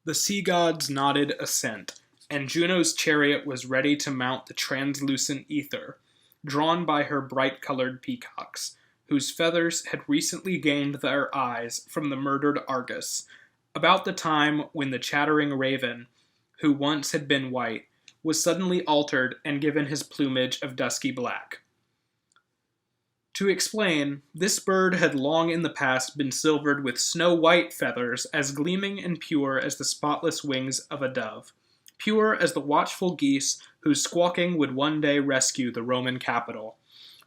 The sea gods nodded assent, and Juno's chariot was ready to mount the translucent ether, drawn by her bright-colored peacocks, whose feathers had recently gained their eyes from the murdered Argus, about the time when the chattering raven, who once had been white, was suddenly altered and given his plumage of dusky black. To explain, this bird had long in the past been silvered with snow-white feathers as gleaming and pure as the spotless wings of a dove, pure as the watchful geese whose squawking would one day rescue the Roman capital,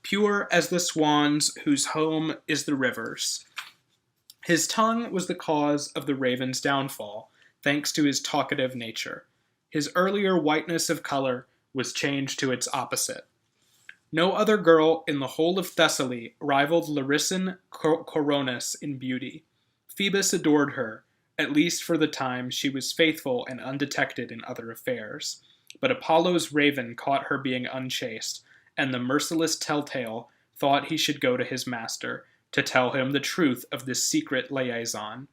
pure as the swans whose home is the rivers. His tongue was the cause of the raven's downfall, thanks to his talkative nature. His earlier whiteness of color was changed to its opposite. No other girl in the whole of Thessaly rivaled Larissan Coronis in beauty. Phoebus adored her, at least for the time she was faithful and undetected in other affairs. But Apollo's raven caught her being unchaste, and the merciless Telltale thought he should go to his master, to tell him the truth of this secret liaison.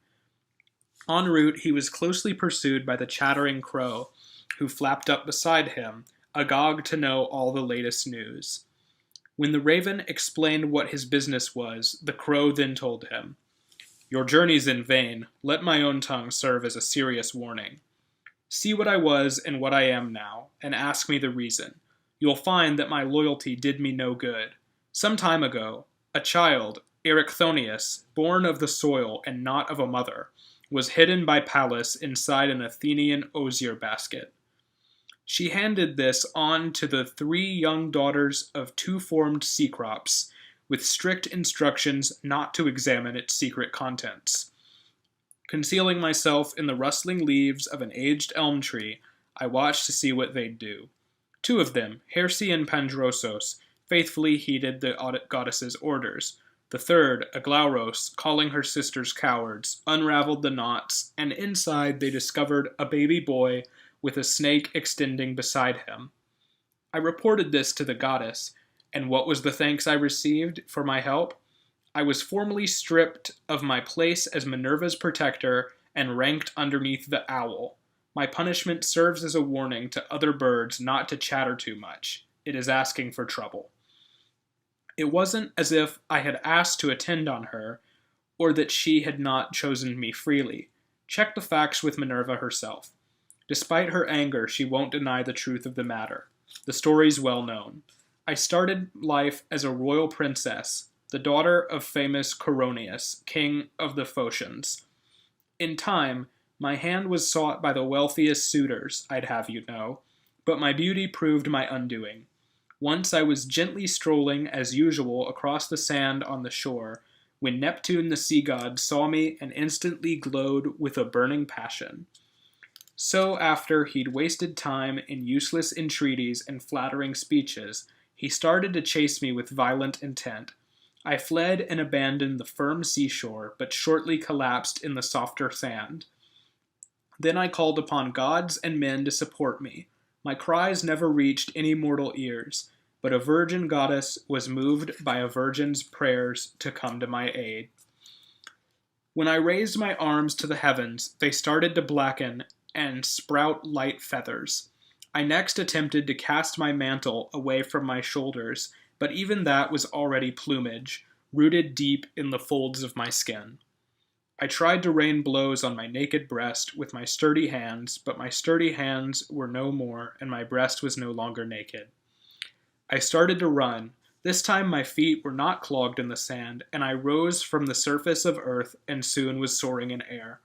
En route he was closely pursued by the chattering crow, who flapped up beside him, agog to know all the latest news. When the raven explained what his business was, the crow then told him, "Your journey's in vain. Let my own tongue serve as a serious warning. See what I was and what I am now, and ask me the reason. You'll find that my loyalty did me no good. Some time ago, a child, Erichthonius, born of the soil and not of a mother, was hidden by Pallas inside an Athenian osier basket. She handed this on to the 3 young daughters of 2 formed Cecrops, with strict instructions not to examine its secret contents. Concealing myself in the rustling leaves of an aged elm tree, I watched to see what they'd do. 2 of them, Herse and Pandrosos, faithfully heeded the goddess's orders. The third, Aglauros, calling her sisters cowards, unraveled the knots, and inside they discovered a baby boy with a snake extending beside him. I reported this to the goddess, and what was the thanks I received for my help? I was formally stripped of my place as Minerva's protector and ranked underneath the owl. My punishment serves as a warning to other birds not to chatter too much. It is asking for trouble. It wasn't as if I had asked to attend on her, or that she had not chosen me freely. Check the facts with Minerva herself. Despite her anger, she won't deny the truth of the matter. The story's well known. I started life as a royal princess, the daughter of famous Coronis, king of the Phocians. In time, my hand was sought by the wealthiest suitors, I'd have you know, but my beauty proved my undoing. Once I was gently strolling, as usual, across the sand on the shore, when Neptune the sea god saw me and instantly glowed with a burning passion. So after he'd wasted time in useless entreaties and flattering speeches, he started to chase me with violent intent. I fled and abandoned the firm seashore, but shortly collapsed in the softer sand. Then I called upon gods and men to support me. My cries never reached any mortal ears, but a virgin goddess was moved by a virgin's prayers to come to my aid. When I raised my arms to the heavens, they started to blacken and sprout light feathers. I next attempted to cast my mantle away from my shoulders, but even that was already plumage, rooted deep in the folds of my skin. I tried to rain blows on my naked breast with my sturdy hands, but my sturdy hands were no more, and my breast was no longer naked. I started to run. This time my feet were not clogged in the sand, and I rose from the surface of earth and soon was soaring in air.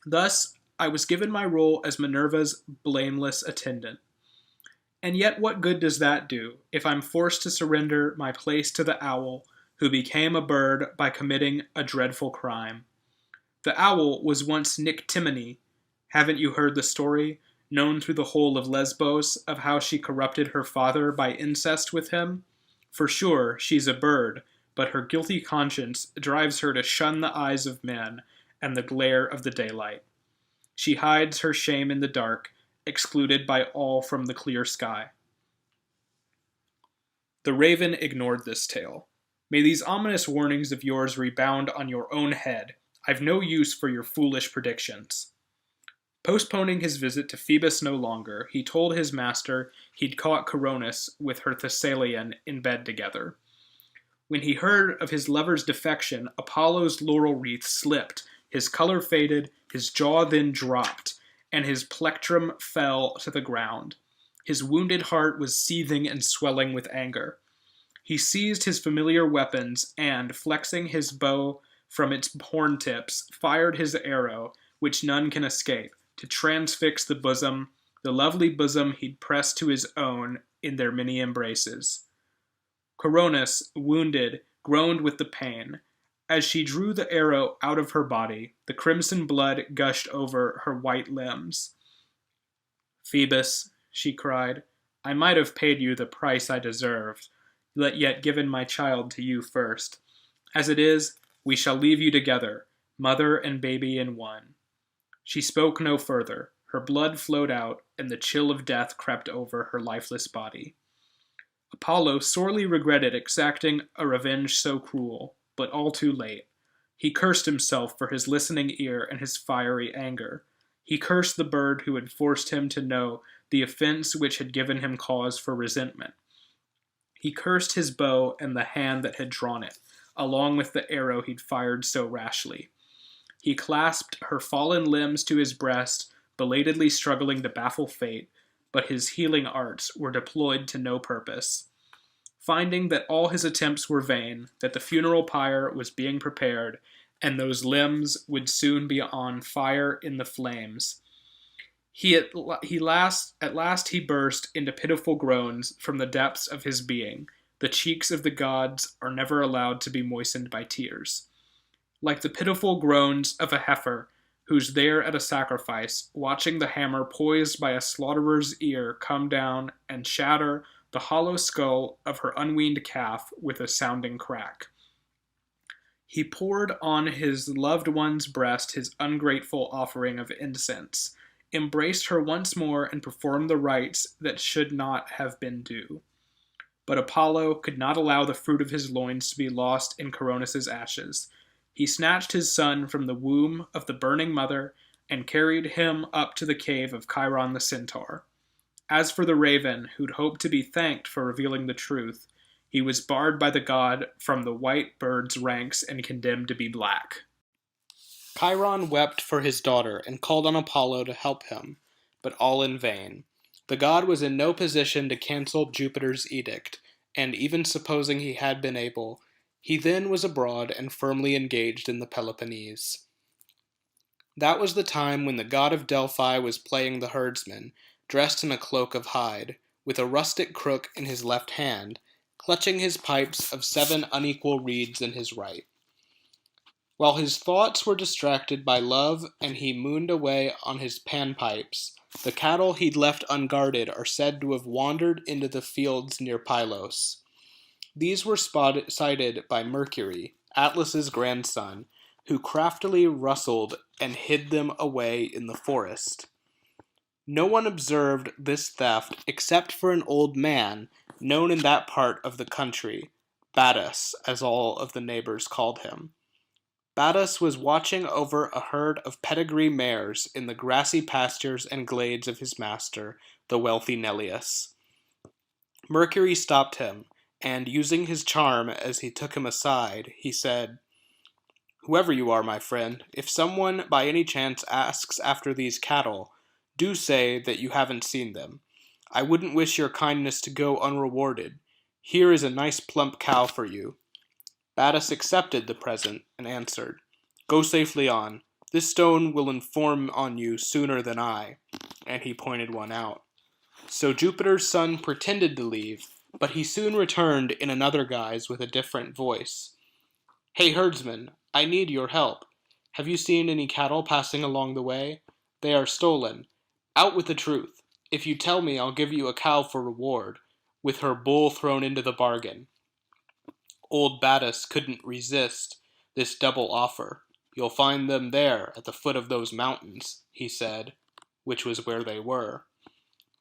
Thus, I was given my role as Minerva's blameless attendant. And yet what good does that do, if I'm forced to surrender my place to the owl, who became a bird by committing a dreadful crime? The owl was once Nictimene. Haven't you heard the story, known through the whole of Lesbos, of how she corrupted her father by incest with him? For sure, she's a bird, but her guilty conscience drives her to shun the eyes of men and the glare of the daylight. She hides her shame in the dark, excluded by all from the clear sky. The raven ignored this tale. May these ominous warnings of yours rebound on your own head. I've no use for your foolish predictions. Postponing his visit to Phoebus no longer, he told his master he'd caught Coronis with her Thessalian in bed together. When he heard of his lover's defection, Apollo's laurel wreath slipped, his color faded, his jaw then dropped, and his plectrum fell to the ground. His wounded heart was seething and swelling with anger. He seized his familiar weapons and, flexing his bow from its horn tips, fired his arrow, which none can escape, to transfix the lovely bosom he'd pressed to his own in their many embraces. Coronis, wounded, groaned with the pain. As she drew the arrow out of her body, the crimson blood gushed over her white limbs. "Phoebus," she cried, "I might have paid you the price I deserved, yet given my child to you first. As it is, we shall leave you together, mother and baby in one." She spoke no further. Her blood flowed out, and the chill of death crept over her lifeless body. Apollo sorely regretted exacting a revenge so cruel, but all too late. He cursed himself for his listening ear and his fiery anger. He cursed the bird who had forced him to know the offense which had given him cause for resentment. He cursed his bow and the hand that had drawn it, along with the arrow he'd fired so rashly. He clasped her fallen limbs to his breast, belatedly struggling to baffle fate, but his healing arts were deployed to no purpose. Finding that all his attempts were vain, that the funeral pyre was being prepared, and those limbs would soon be on fire in the flames, at last he burst into pitiful groans from the depths of his being. The cheeks of the gods are never allowed to be moistened by tears. Like the pitiful groans of a heifer who's there at a sacrifice, watching the hammer poised by a slaughterer's ear come down and shatter the hollow skull of her unweaned calf with a sounding crack. He poured on his loved one's breast his ungrateful offering of incense, embraced her once more, and performed the rites that should not have been due. But Apollo could not allow the fruit of his loins to be lost in Coronis's ashes. He snatched his son from the womb of the burning mother and carried him up to the cave of Chiron the centaur. As for the raven, who'd hoped to be thanked for revealing the truth, he was barred by the god from the white bird's ranks and condemned to be black. Chiron wept for his daughter and called on Apollo to help him, but all in vain. The god was in no position to cancel Jupiter's edict, and even supposing he had been able, he then was abroad and firmly engaged in the Peloponnese. That was the time when the god of Delphi was playing the herdsman, dressed in a cloak of hide, with a rustic crook in his left hand, clutching his pipes of 7 unequal reeds in his right. While his thoughts were distracted by love and he mooned away on his panpipes, the cattle he'd left unguarded are said to have wandered into the fields near Pylos. These were sighted by Mercury, Atlas's grandson, who craftily rustled and hid them away in the forest. No one observed this theft except for an old man known in that part of the country, Battus, as all of the neighbors called him. Battus was watching over a herd of pedigree mares in the grassy pastures and glades of his master, the wealthy Neleus. Mercury stopped him, and using his charm as he took him aside, he said, "Whoever you are, my friend, if someone by any chance asks after these cattle, do say that you haven't seen them. I wouldn't wish your kindness to go unrewarded. Here is a nice plump cow for you." Battus accepted the present and answered, "Go safely on. This stone will inform on you sooner than I," and he pointed one out. So Jupiter's son pretended to leave, but he soon returned in another guise with a different voice. "Hey herdsman, I need your help. Have you seen any cattle passing along the way? They are stolen. Out with the truth. If you tell me, I'll give you a cow for reward, with her bull thrown into the bargain." Old Battus couldn't resist this double offer. "You'll find them there at the foot of those mountains," he said, which was where they were.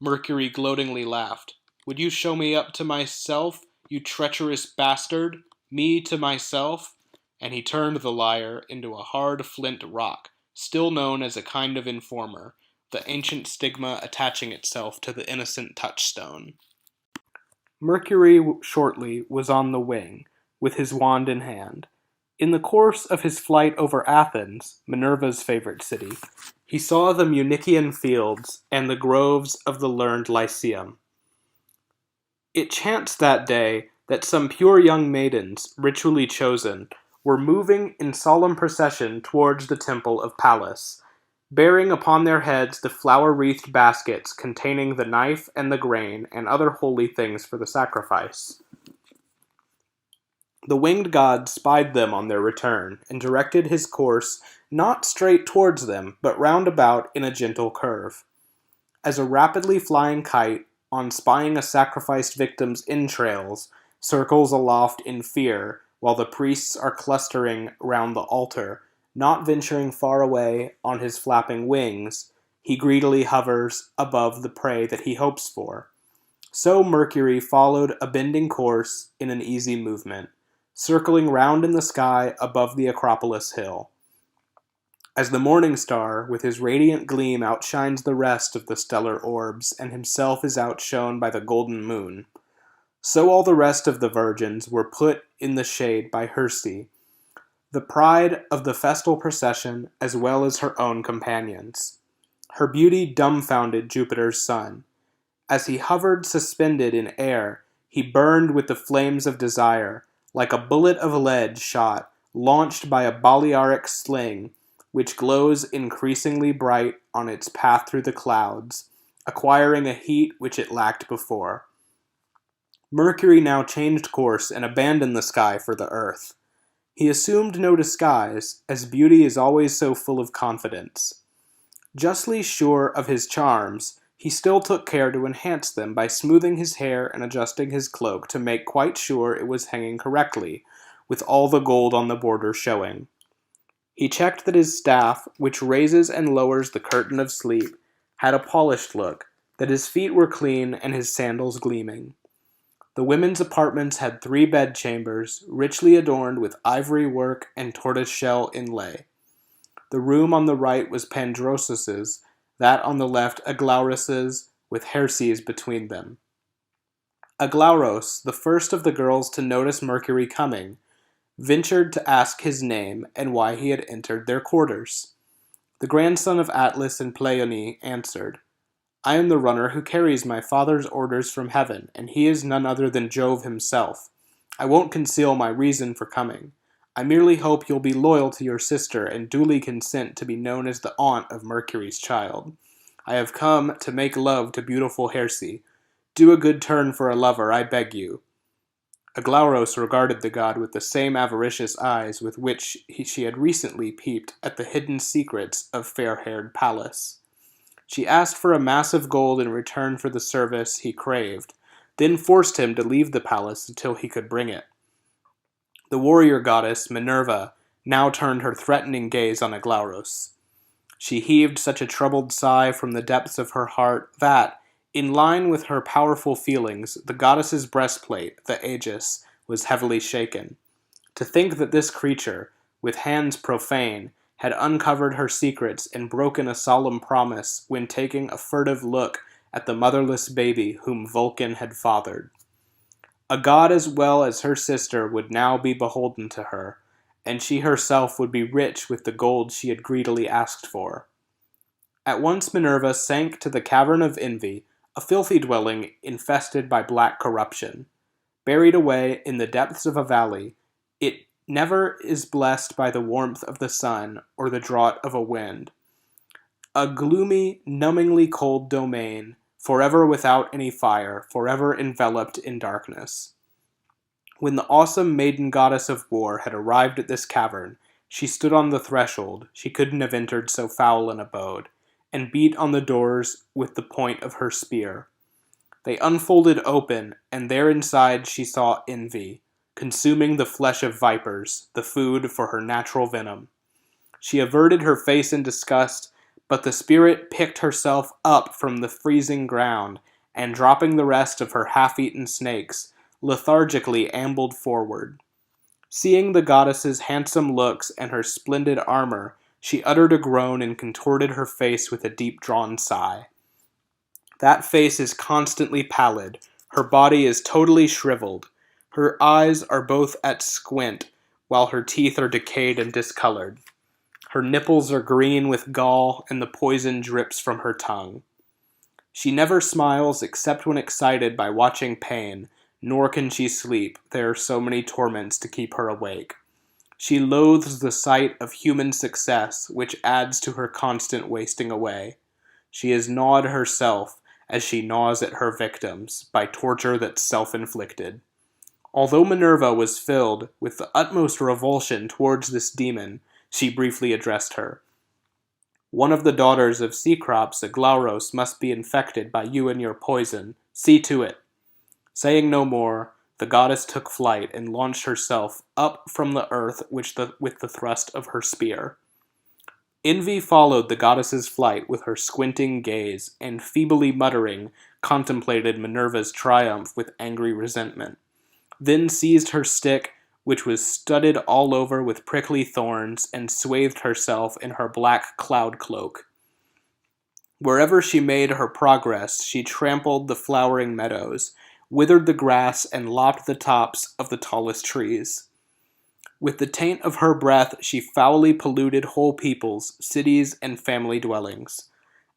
Mercury gloatingly laughed. "Would you show me up to myself, you treacherous bastard? Me to myself?" And he turned the liar into a hard flint rock, still known as a kind of informer, the ancient stigma attaching itself to the innocent touchstone. Mercury shortly was on the wing, with his wand in hand. In the course of his flight over Athens, Minerva's favorite city, he saw the Munician fields and the groves of the learned Lyceum. It chanced that day that some pure young maidens, ritually chosen, were moving in solemn procession towards the temple of Pallas, bearing upon their heads the flower-wreathed baskets containing the knife and the grain and other holy things for the sacrifice. The winged god spied them on their return, and directed his course not straight towards them, but round about in a gentle curve. As a rapidly flying kite, on spying a sacrificed victim's entrails, circles aloft in fear, while the priests are clustering round the altar, not venturing far away on his flapping wings, he greedily hovers above the prey that he hopes for. So Mercury followed a bending course in an easy movement, circling round in the sky above the Acropolis hill. As the morning star, with his radiant gleam, outshines the rest of the stellar orbs, and himself is outshone by the golden moon, so all the rest of the virgins were put in the shade by Herse, the pride of the festal procession, as well as her own companions. Her beauty dumbfounded Jupiter's son. As he hovered suspended in air, he burned with the flames of desire, like a bullet of lead shot, launched by a Balearic sling, which glows increasingly bright on its path through the clouds, acquiring a heat which it lacked before. Mercury now changed course and abandoned the sky for the earth. He assumed no disguise, as beauty is always so full of confidence. Justly sure of his charms, he still took care to enhance them by smoothing his hair and adjusting his cloak to make quite sure it was hanging correctly, with all the gold on the border showing. He checked that his staff, which raises and lowers the curtain of sleep, had a polished look, that his feet were clean and his sandals gleaming. The women's apartments had 3 bedchambers, richly adorned with ivory work and tortoise-shell inlay. The room on the right was Pandrosus's, that on the left Aglauros's, with Herses between them. Aglauros, the first of the girls to notice Mercury coming, ventured to ask his name and why he had entered their quarters. The grandson of Atlas and Pleione answered, "I am the runner who carries my father's orders from heaven, and he is none other than Jove himself. I won't conceal my reason for coming. I merely hope you'll be loyal to your sister and duly consent to be known as the aunt of Mercury's child. I have come to make love to beautiful Herse. Do a good turn for a lover, I beg you." Aglauros regarded the god with the same avaricious eyes with which she had recently peeped at the hidden secrets of fair-haired Pallas. She asked for a mass of gold in return for the service he craved, then forced him to leave the palace until he could bring it. The warrior goddess, Minerva, now turned her threatening gaze on Aglauros. She heaved such a troubled sigh from the depths of her heart that, in line with her powerful feelings, the goddess's breastplate, the aegis, was heavily shaken. To think that this creature, with hands profane, had uncovered her secrets and broken a solemn promise when taking a furtive look at the motherless baby whom Vulcan had fathered. A god as well as her sister would now be beholden to her, and she herself would be rich with the gold she had greedily asked for. At once Minerva sank to the cavern of envy, a filthy dwelling infested by black corruption. Buried away in the depths of a valley, it never is blessed by the warmth of the sun or the draught of a wind. A gloomy, numbingly cold domain, forever without any fire, forever enveloped in darkness. When the awesome maiden goddess of war had arrived at this cavern, she stood on the threshold, she couldn't have entered so foul an abode, and beat on the doors with the point of her spear. They unfolded open, and there inside she saw envy, consuming the flesh of vipers, the food for her natural venom. She averted her face in disgust, but the spirit picked herself up from the freezing ground, and dropping the rest of her half-eaten snakes, lethargically ambled forward. Seeing the goddess's handsome looks and her splendid armor, She uttered a groan and contorted her face with a deep-drawn sigh. That face is constantly pallid. Her body is totally shriveled. Her eyes are both at squint, while her teeth are decayed and discolored. Her nipples are green with gall, and the poison drips from her tongue. She never smiles except when excited by watching pain, nor can she sleep. There are so many torments to keep her awake. She loathes the sight of human success, which adds to her constant wasting away. She is gnawed herself, as she gnaws at her victims, by torture that's self-inflicted. Although Minerva was filled with the utmost revulsion towards this demon, she briefly addressed her. One of the daughters of Cecrops, Aglauros, must be infected by you and your poison. See to it. Saying no more, the goddess took flight and launched herself up from the earth with the thrust of her spear. Envy followed the goddess's flight with her squinting gaze, and feebly muttering, contemplated Minerva's triumph with angry resentment. Then seized her stick, which was studded all over with prickly thorns, and swathed herself in her black cloud cloak. Wherever she made her progress, she trampled the flowering meadows, withered the grass, and lopped the tops of the tallest trees. With the taint of her breath, she foully polluted whole peoples, cities, and family dwellings.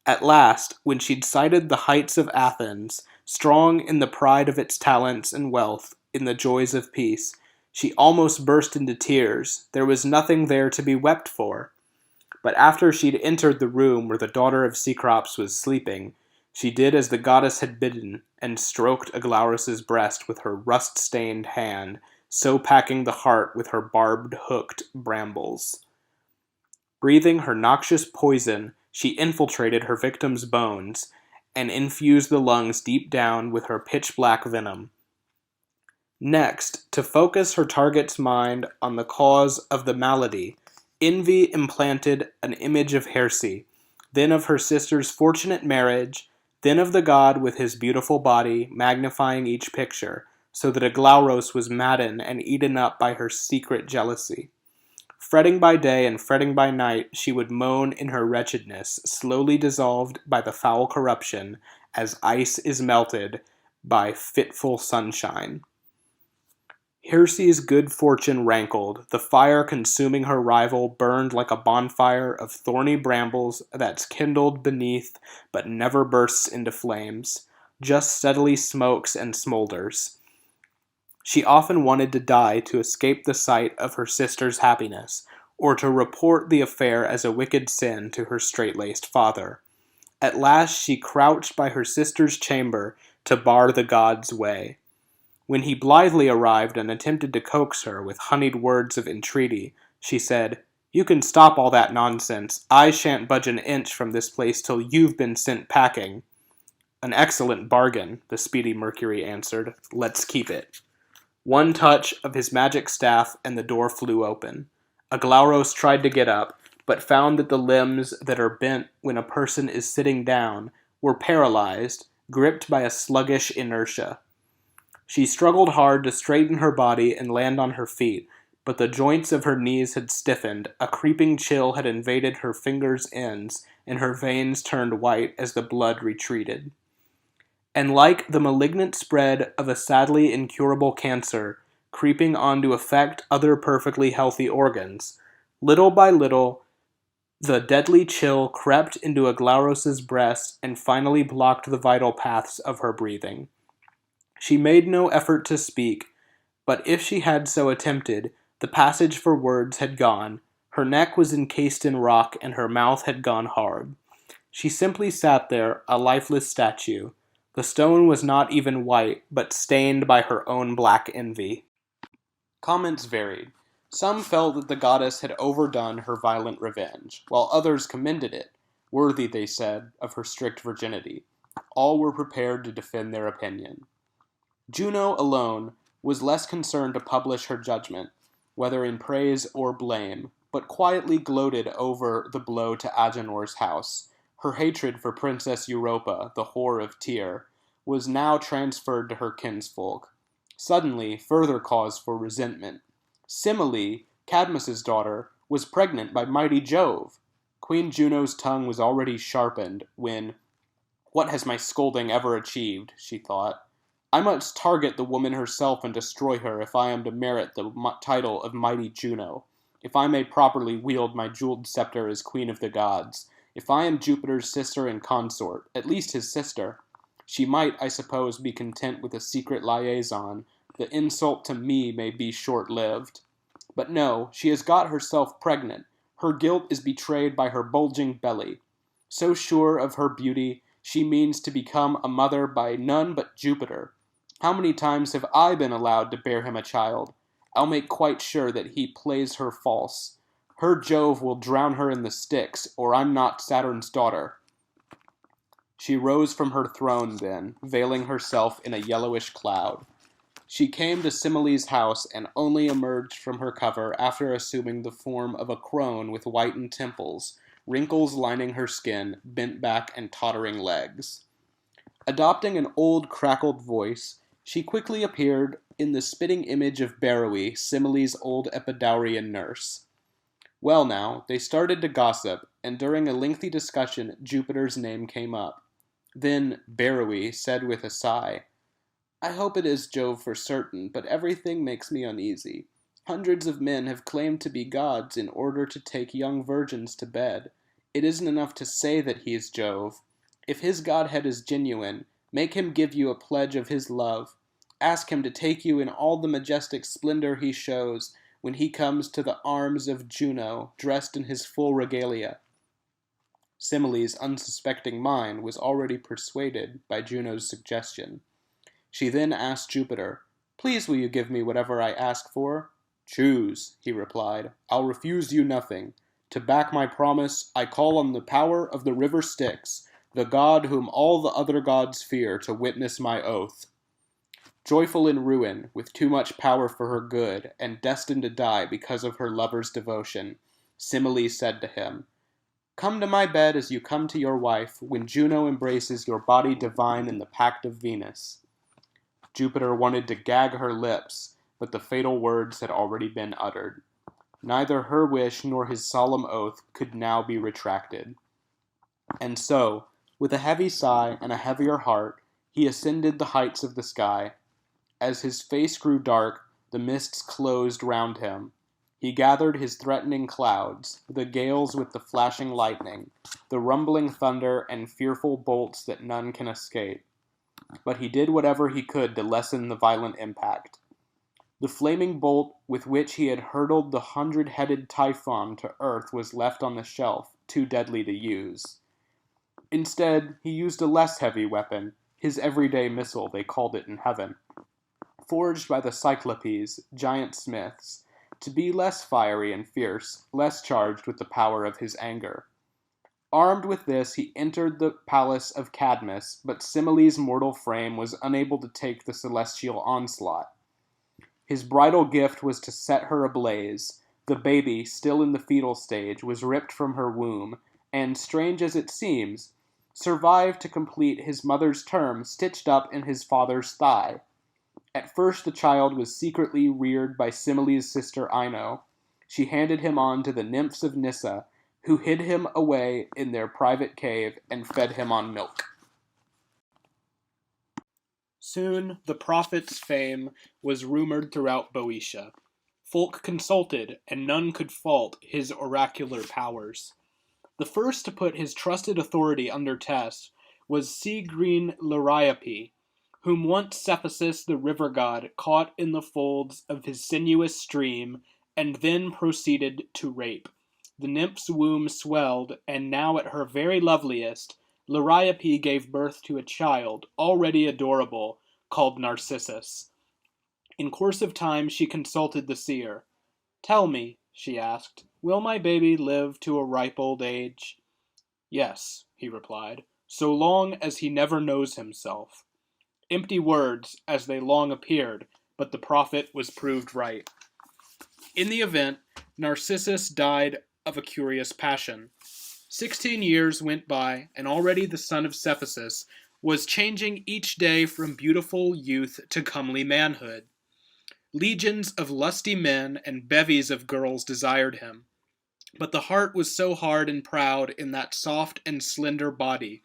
At last, when she'd sighted the heights of Athens, strong in the pride of its talents and wealth, in the joys of peace, she almost burst into tears. There was nothing there to be wept for. But after she'd entered the room where the daughter of Cecrops was sleeping, she did as the goddess had bidden, and stroked Aglauros' breast with her rust-stained hand, so packing the heart with her barbed-hooked brambles. Breathing her noxious poison, she infiltrated her victim's bones, and infused the lungs deep down with her pitch-black venom. Next, to focus her target's mind on the cause of the malady, Envy implanted an image of Hercules, then of her sister's fortunate marriage, then of the god with his beautiful body, magnifying each picture, so that Aglauros was maddened and eaten up by her secret jealousy. Fretting by day and fretting by night, she would moan in her wretchedness, slowly dissolved by the foul corruption, as ice is melted by fitful sunshine. Hercules' good fortune rankled. The fire consuming her rival burned like a bonfire of thorny brambles that's kindled beneath but never bursts into flames, just steadily smokes and smolders. She often wanted to die to escape the sight of her sister's happiness, or to report the affair as a wicked sin to her straight-laced father. At last she crouched by her sister's chamber to bar the god's way. When he blithely arrived and attempted to coax her with honeyed words of entreaty, she said, "You can stop all that nonsense. I shan't budge an inch from this place till you've been sent packing." "An excellent bargain," the speedy Mercury answered. "Let's keep it." One touch of his magic staff and the door flew open. Aglauros tried to get up, but found that the limbs that are bent when a person is sitting down were paralyzed, gripped by a sluggish inertia. She struggled hard to straighten her body and land on her feet, but the joints of her knees had stiffened, a creeping chill had invaded her fingers' ends, and her veins turned white as the blood retreated. And like the malignant spread of a sadly incurable cancer, creeping on to affect other perfectly healthy organs, little by little, the deadly chill crept into Aglauros' breast and finally blocked the vital paths of her breathing. She made no effort to speak, but if she had so attempted, the passage for words had gone. Her neck was encased in rock, and her mouth had gone hard. She simply sat there, a lifeless statue. The stone was not even white, but stained by her own black envy. Comments varied. Some felt that the goddess had overdone her violent revenge, while others commended it, worthy, they said, of her strict virginity. All were prepared to defend their opinion. Juno alone was less concerned to publish her judgment, whether in praise or blame, but quietly gloated over the blow to Agenor's house. Her hatred for Princess Europa, the whore of Tyre, was now transferred to her kinsfolk. Suddenly, further cause for resentment. Semele, Cadmus's daughter, was pregnant by mighty Jove. Queen Juno's tongue was already sharpened when, "What has my scolding ever achieved?" she thought. "I must target the woman herself and destroy her if I am to merit the title of mighty Juno, if I may properly wield my jeweled scepter as queen of the gods, if I am Jupiter's sister and consort, at least his sister. She might, I suppose, be content with a secret liaison. The insult to me may be short-lived. But no, she has got herself pregnant. Her guilt is betrayed by her bulging belly. So sure of her beauty, she means to become a mother by none but Jupiter. How many times have I been allowed to bear him a child? I'll make quite sure that he plays her false. Her Jove will drown her in the Styx, or I'm not Saturn's daughter." She rose from her throne then, veiling herself in a yellowish cloud. She came to Semele's house and only emerged from her cover after assuming the form of a crone with whitened temples, wrinkles lining her skin, bent back and tottering legs. Adopting an old crackled voice, she quickly appeared in the spitting image of Beroe, Semele's old Epidaurian nurse. Well now, they started to gossip, and during a lengthy discussion Jupiter's name came up. Then Beroe said with a sigh, "I hope it is Jove for certain, but everything makes me uneasy. Hundreds of men have claimed to be gods in order to take young virgins to bed. It isn't enough to say that he is Jove. If his godhead is genuine, make him give you a pledge of his love. Ask him to take you in all the majestic splendor he shows when he comes to the arms of Juno, dressed in his full regalia." Semele's unsuspecting mind was already persuaded by Juno's suggestion. She then asked Jupiter, "Please will you give me whatever I ask for?" "Choose," he replied. "I'll refuse you nothing. To back my promise, I call on the power of the river Styx, the god whom all the other gods fear, to witness my oath." Joyful in ruin, with too much power for her good, and destined to die because of her lover's devotion, Semele said to him, "Come to my bed as you come to your wife, when Juno embraces your body divine in the pact of Venus." Jupiter wanted to gag her lips, but the fatal words had already been uttered. Neither her wish nor his solemn oath could now be retracted. And so, with a heavy sigh and a heavier heart, he ascended the heights of the sky. As his face grew dark, the mists closed round him. He gathered his threatening clouds, the gales with the flashing lightning, the rumbling thunder and fearful bolts that none can escape. But he did whatever he could to lessen the violent impact. The flaming bolt with which he had hurled the 100-headed Typhon to earth was left on the shelf, too deadly to use. Instead, he used a less heavy weapon, his everyday missile, they called it in heaven, forged by the Cyclopes, giant smiths, to be less fiery and fierce, less charged with the power of his anger. Armed with this, he entered the palace of Cadmus, but Semele's mortal frame was unable to take the celestial onslaught. His bridal gift was to set her ablaze. The baby, still in the fetal stage, was ripped from her womb, and, strange as it seems, survived to complete his mother's term stitched up in his father's thigh. At first the child was secretly reared by Semele's sister Ino. She handed him on to the nymphs of Nyssa, who hid him away in their private cave and fed him on milk. Soon the prophet's fame was rumored throughout Boeotia. Folk consulted, and none could fault his oracular powers. The first to put his trusted authority under test was sea-green Liriope, whom once Cephalus the river god caught in the folds of his sinuous stream, and then proceeded to rape. The nymph's womb swelled, and now at her very loveliest, Liriope gave birth to a child, already adorable, called Narcissus. In course of time she consulted the seer. "Tell me," she asked, "will my baby live to a ripe old age?" "Yes," he replied, "so long as he never knows himself." Empty words, as they long appeared, but the prophet was proved right. In the event, Narcissus died of a curious passion. 16 years went by, and already the son of Cephalus was changing each day from beautiful youth to comely manhood. Legions of lusty men and bevies of girls desired him. But the heart was so hard and proud in that soft and slender body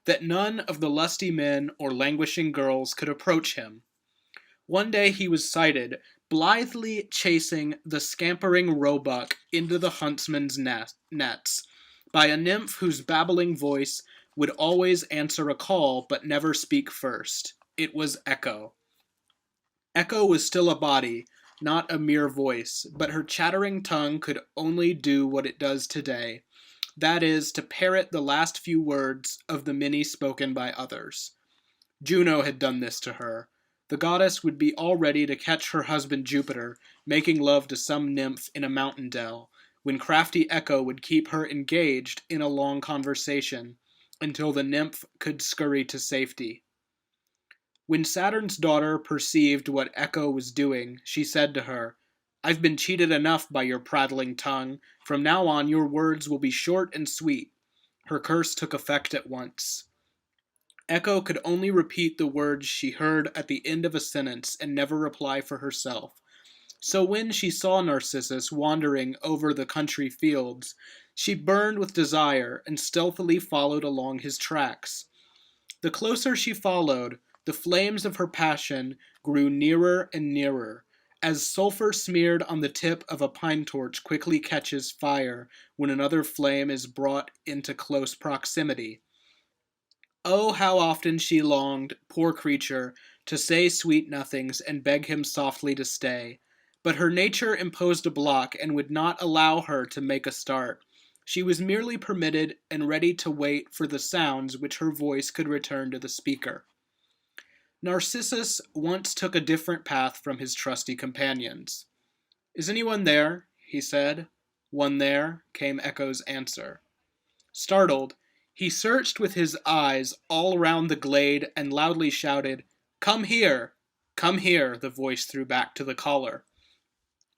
that none of the lusty men or languishing girls could approach him. One day he was sighted, blithely chasing the scampering roebuck into the huntsman's nets, by a nymph whose babbling voice would always answer a call but never speak first. It was Echo. Echo was still a body, not a mere voice, but her chattering tongue could only do what it does today, that is, to parrot the last few words of the many spoken by others. Juno had done this to her. The goddess would be all ready to catch her husband Jupiter, making love to some nymph in a mountain dell, when crafty Echo would keep her engaged in a long conversation, until the nymph could scurry to safety. When Saturn's daughter perceived what Echo was doing, she said to her, "I've been cheated enough by your prattling tongue. From now on your words will be short and sweet." Her curse took effect at once. Echo could only repeat the words she heard at the end of a sentence and never reply for herself. So when she saw Narcissus wandering over the country fields, she burned with desire and stealthily followed along his tracks. The closer she followed, the flames of her passion grew nearer and nearer, as sulfur smeared on the tip of a pine torch quickly catches fire when another flame is brought into close proximity. Oh, how often she longed, poor creature, to say sweet nothings and beg him softly to stay. But her nature imposed a block and would not allow her to make a start. She was merely permitted and ready to wait for the sounds which her voice could return to the speaker. Narcissus once took a different path from his trusty companions. "Is anyone there?" he said. "One there," came Echo's answer. Startled, he searched with his eyes all round the glade and loudly shouted, "Come here! Come here!" the voice threw back to the caller.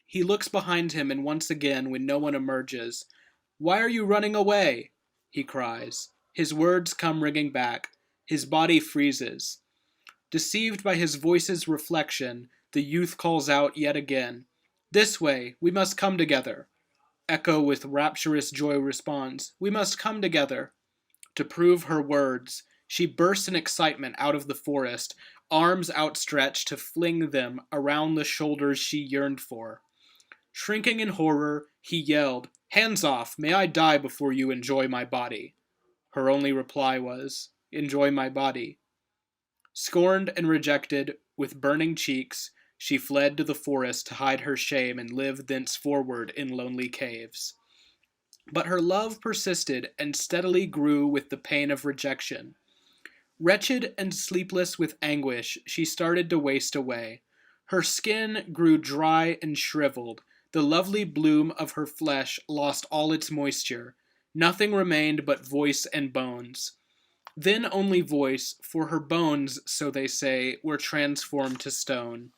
He looks behind him, and once again, when no one emerges, "Why are you running away?" he cries. His words come ringing back. His body freezes. Deceived by his voice's reflection, the youth calls out yet again, "This way! We must come together!" Echo with rapturous joy responds, "We must come together!" To prove her words, she bursts in excitement out of the forest, arms outstretched to fling them around the shoulders she yearned for. Shrinking in horror, he yelled, "Hands off! May I die before you enjoy my body!" Her only reply was, "Enjoy my body." Scorned and rejected, with burning cheeks, she fled to the forest to hide her shame and live thenceforward in lonely caves. But her love persisted and steadily grew with the pain of rejection. Wretched and sleepless with anguish, she started to waste away. Her skin grew dry and shriveled. The lovely bloom of her flesh lost all its moisture. Nothing remained but voice and bones. Then only voice, for her bones, so they say, were transformed to stone.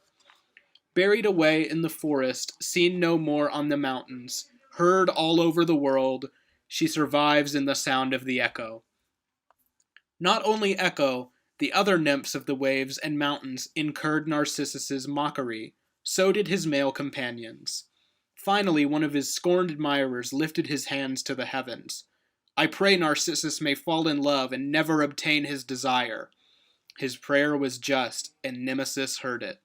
Buried away in the forest, seen no more on the mountains, heard all over the world, she survives in the sound of the echo. Not only Echo, the other nymphs of the waves and mountains incurred Narcissus's mockery, so did his male companions. Finally, one of his scorned admirers lifted his hands to the heavens. "I pray Narcissus may fall in love and never obtain his desire." His prayer was just, and Nemesis heard it.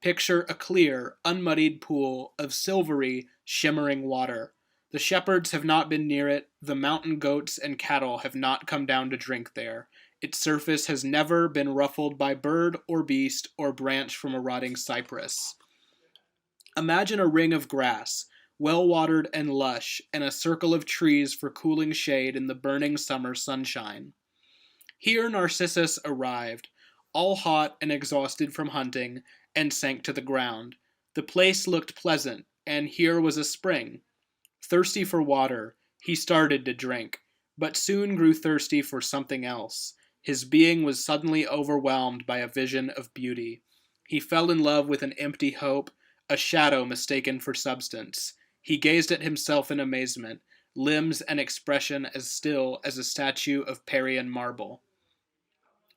Picture a clear, unmuddied pool of silvery, shimmering water. The shepherds have not been near it, the mountain goats and cattle have not come down to drink there. Its surface has never been ruffled by bird or beast or branch from a rotting cypress. Imagine a ring of grass, well-watered and lush, and a circle of trees for cooling shade in the burning summer sunshine. Here Narcissus arrived, all hot and exhausted from hunting, and sank to the ground. The place looked pleasant, and here was a spring. Thirsty for water, he started to drink, but soon grew thirsty for something else. His being was suddenly overwhelmed by a vision of beauty. He fell in love with an empty hope, a shadow mistaken for substance. He gazed at himself in amazement, limbs and expression as still as a statue of Parian marble.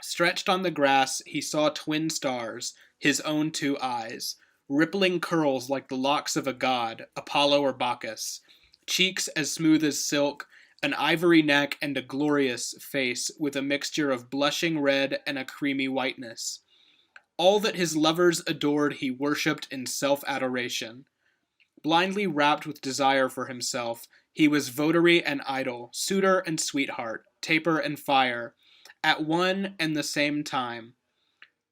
Stretched on the grass, he saw twin stars, his own two eyes, rippling curls like the locks of a god, Apollo or Bacchus. cheeks as smooth as silk, an ivory neck, and a glorious face with a mixture of blushing red and a creamy whiteness. All that his lovers adored he worshipped in self-adoration. Blindly rapt with desire for himself, he was votary and idol, suitor and sweetheart, taper and fire, at one and the same time.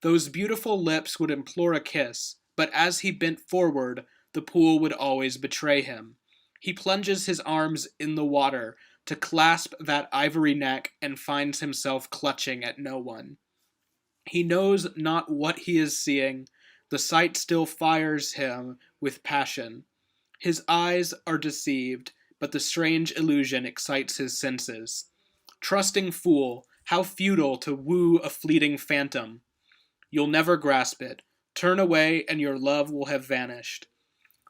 Those beautiful lips would implore a kiss, but as he bent forward, the pool would always betray him. He plunges his arms in the water to clasp that ivory neck and finds himself clutching at no one. He knows not what he is seeing. The sight still fires him with passion. His eyes are deceived, but the strange illusion excites his senses. Trusting fool, how futile to woo a fleeting phantom. You'll never grasp it. Turn away, and your love will have vanished.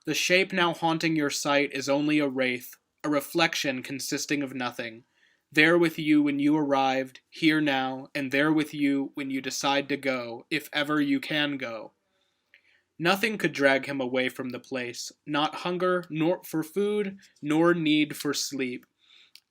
The shape now haunting your sight is only a wraith, a reflection consisting of nothing. There with you when you arrived, here now, and there with you when you decide to go, if ever you can go. Nothing could drag him away from the place, not hunger nor for food, nor need for sleep.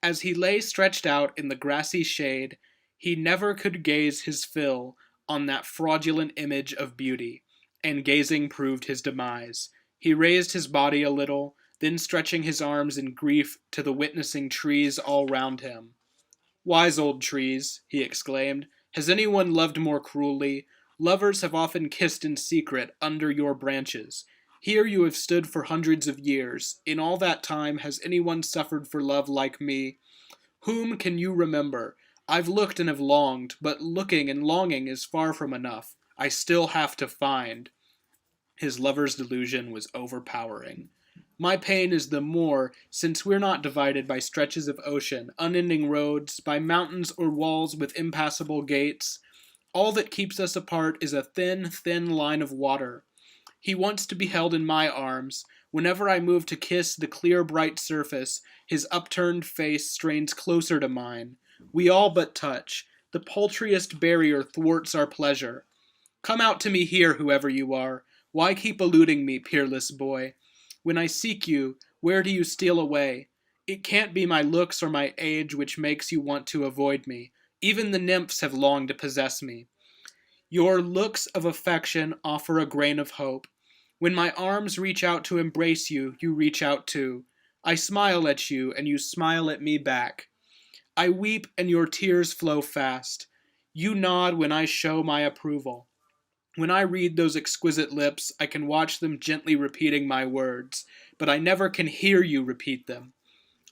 As he lay stretched out in the grassy shade, he never could gaze his fill on that fraudulent image of beauty, and gazing proved his demise. He raised his body a little, then stretching his arms in grief to the witnessing trees all round him. Wise old trees, he exclaimed, has anyone loved more cruelly? Lovers have often kissed in secret under your branches. Here you have stood for hundreds of years. In all that time, has anyone suffered for love like me? Whom can you remember? I've looked and have longed, but looking and longing is far from enough. I still have to find. His lover's delusion was overpowering. My pain is the more, since we're not divided by stretches of ocean, unending roads, by mountains or walls with impassable gates. All that keeps us apart is a thin, thin line of water. He wants to be held in my arms. Whenever I move to kiss the clear, bright surface, his upturned face strains closer to mine. We all but touch. The paltriest barrier thwarts our pleasure. Come out to me here, whoever you are. Why keep eluding me, peerless boy? When I seek you, where do you steal away? It can't be my looks or my age which makes you want to avoid me. Even the nymphs have longed to possess me. Your looks of affection offer a grain of hope. When my arms reach out to embrace you, you reach out too. I smile at you, and you smile at me back. I weep, and your tears flow fast. You nod when I show my approval. When I read those exquisite lips, I can watch them gently repeating my words, but I never can hear you repeat them.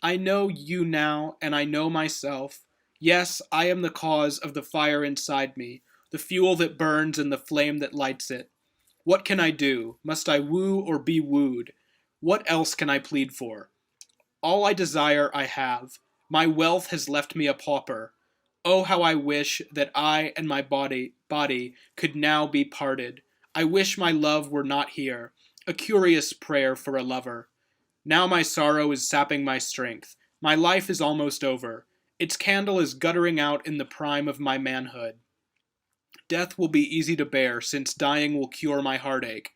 I know you now, and I know myself. Yes, I am the cause of the fire inside me, the fuel that burns and the flame that lights it. What can I do? Must I woo or be wooed? What else can I plead for? All I desire I have. My wealth has left me a pauper. Oh, how I wish that I and my body could now be parted. I wish my love were not here. A curious prayer for a lover. Now my sorrow is sapping my strength. My life is almost over. Its candle is guttering out in the prime of my manhood. Death will be easy to bear, since dying will cure my heartache.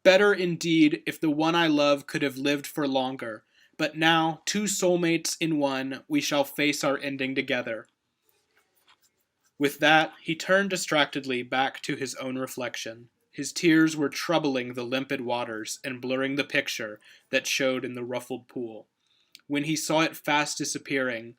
Better, indeed, if the one I love could have lived for longer. But now, two soulmates in one, we shall face our ending together. With that, he turned distractedly back to his own reflection. His tears were troubling the limpid waters and blurring the picture that showed in the ruffled pool. When he saw it fast disappearing,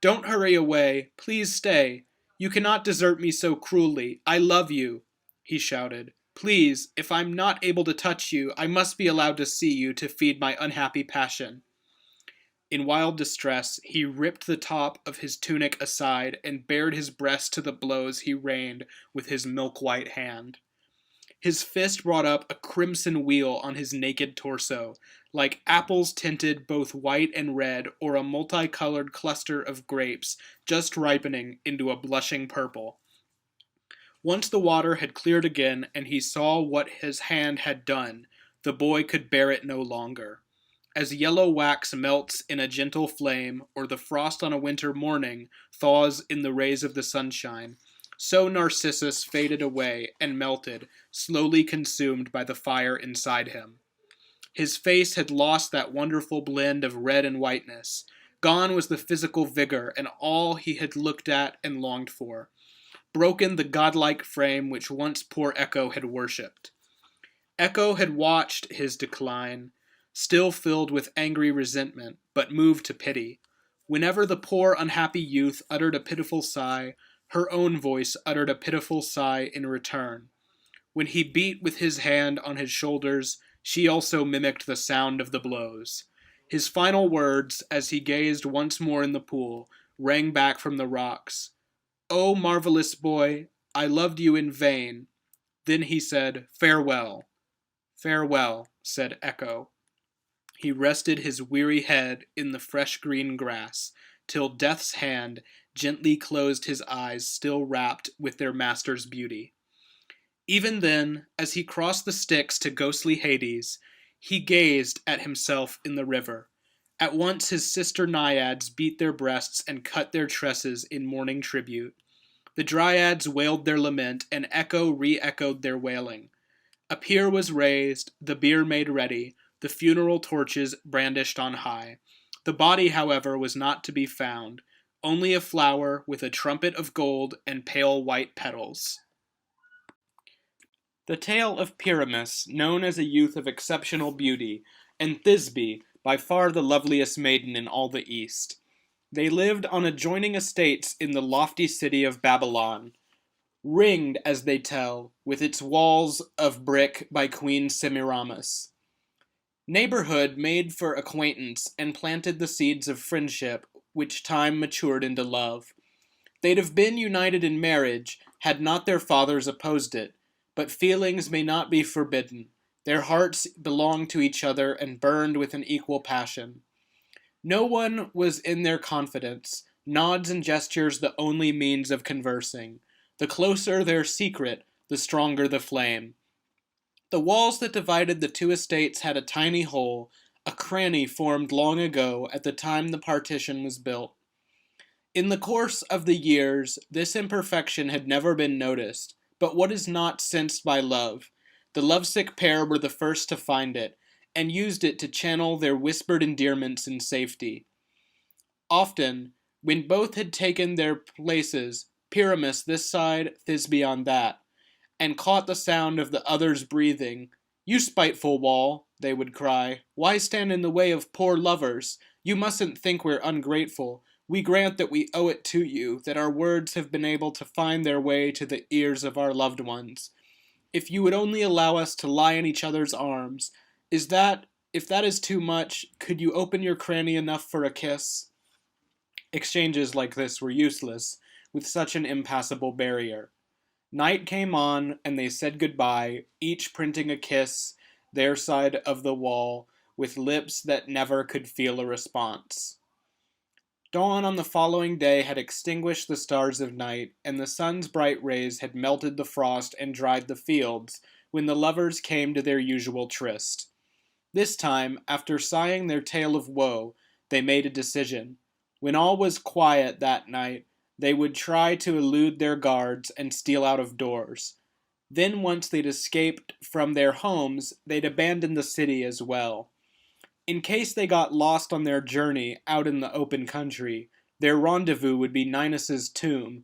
"Don't hurry away. Please stay. You cannot desert me so cruelly. I love you," he shouted. "Please, if I'm not able to touch you, I must be allowed to see you to feed my unhappy passion." In wild distress, he ripped the top of his tunic aside and bared his breast to the blows he rained with his milk-white hand. His fist brought up a crimson wheal on his naked torso, like apples tinted both white and red, or a multicolored cluster of grapes just ripening into a blushing purple. Once the water had cleared again, and he saw what his hand had done, the boy could bear it no longer. As yellow wax melts in a gentle flame, or the frost on a winter morning thaws in the rays of the sunshine, so Narcissus faded away and melted, slowly consumed by the fire inside him. His face had lost that wonderful blend of red and whiteness. Gone was the physical vigor and all he had looked at and longed for. Broken the godlike frame which once poor Echo had worshipped. Echo had watched his decline, still filled with angry resentment, but moved to pity. Whenever the poor unhappy youth uttered a pitiful sigh, her own voice uttered a pitiful sigh in return. When he beat with his hand on his shoulders, she also mimicked the sound of the blows. His final words, as he gazed once more in the pool, rang back from the rocks. "O marvelous boy, I loved you in vain." Then he said, "Farewell." "Farewell," said Echo. He rested his weary head in the fresh green grass, till death's hand gently closed his eyes still wrapped with their master's beauty. Even then, as he crossed the Styx to ghostly Hades, he gazed at himself in the river. At once his sister naiads beat their breasts and cut their tresses in mourning tribute. The dryads wailed their lament, and Echo re-echoed their wailing. A pyre was raised, the bier made ready, the funeral torches brandished on high. The body, however, was not to be found, only a flower with a trumpet of gold and pale white petals. The tale of Pyramus, known as a youth of exceptional beauty, and Thisbe, by far the loveliest maiden in all the East. They lived on adjoining estates in the lofty city of Babylon, ringed, as they tell, with its walls of brick by Queen Semiramis. Neighborhood made for acquaintance and planted the seeds of friendship, which time matured into love. They'd have been united in marriage had not their fathers opposed it, but feelings may not be forbidden. Their hearts belonged to each other and burned with an equal passion. No one was in their confidence, nods and gestures the only means of conversing. The closer their secret, the stronger the flame. The walls that divided the two estates had a tiny hole, a cranny formed long ago at the time the partition was built. In the course of the years, this imperfection had never been noticed, but what is not sensed by love? The lovesick pair were the first to find it, and used it to channel their whispered endearments in safety. Often, when both had taken their places, Pyramus this side, Thisbe on that, and caught the sound of the other's breathing, "You spiteful wall," they would cry, "why stand in the way of poor lovers? You mustn't think we're ungrateful. We grant that we owe it to you, that our words have been able to find their way to the ears of our loved ones. If you would only allow us to lie in each other's arms, if that is too much, could you open your cranny enough for a kiss?" Exchanges like this were useless, with such an impassable barrier. Night came on, and they said goodbye, each printing a kiss, their side of the wall, with lips that never could feel a response. Dawn on the following day had extinguished the stars of night, and the sun's bright rays had melted the frost and dried the fields, when the lovers came to their usual tryst. This time, after sighing their tale of woe, they made a decision. When all was quiet that night, they would try to elude their guards and steal out of doors. Then once they'd escaped from their homes, they'd abandon the city as well. In case they got lost on their journey out in the open country, their rendezvous would be Ninus's tomb,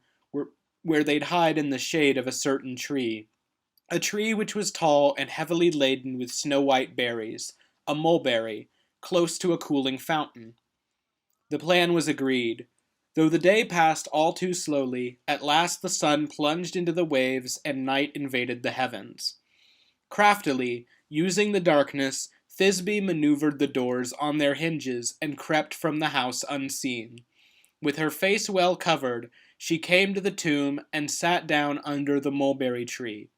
where they'd hide in the shade of a certain tree. A tree which was tall and heavily laden with snow-white berries, a mulberry, close to a cooling fountain. The plan was agreed. Though the day passed all too slowly, at last the sun plunged into the waves and night invaded the heavens. Craftily, using the darkness, Thisbe maneuvered the doors on their hinges and crept from the house unseen. With her face well covered, she came to the tomb and sat down under the mulberry tree.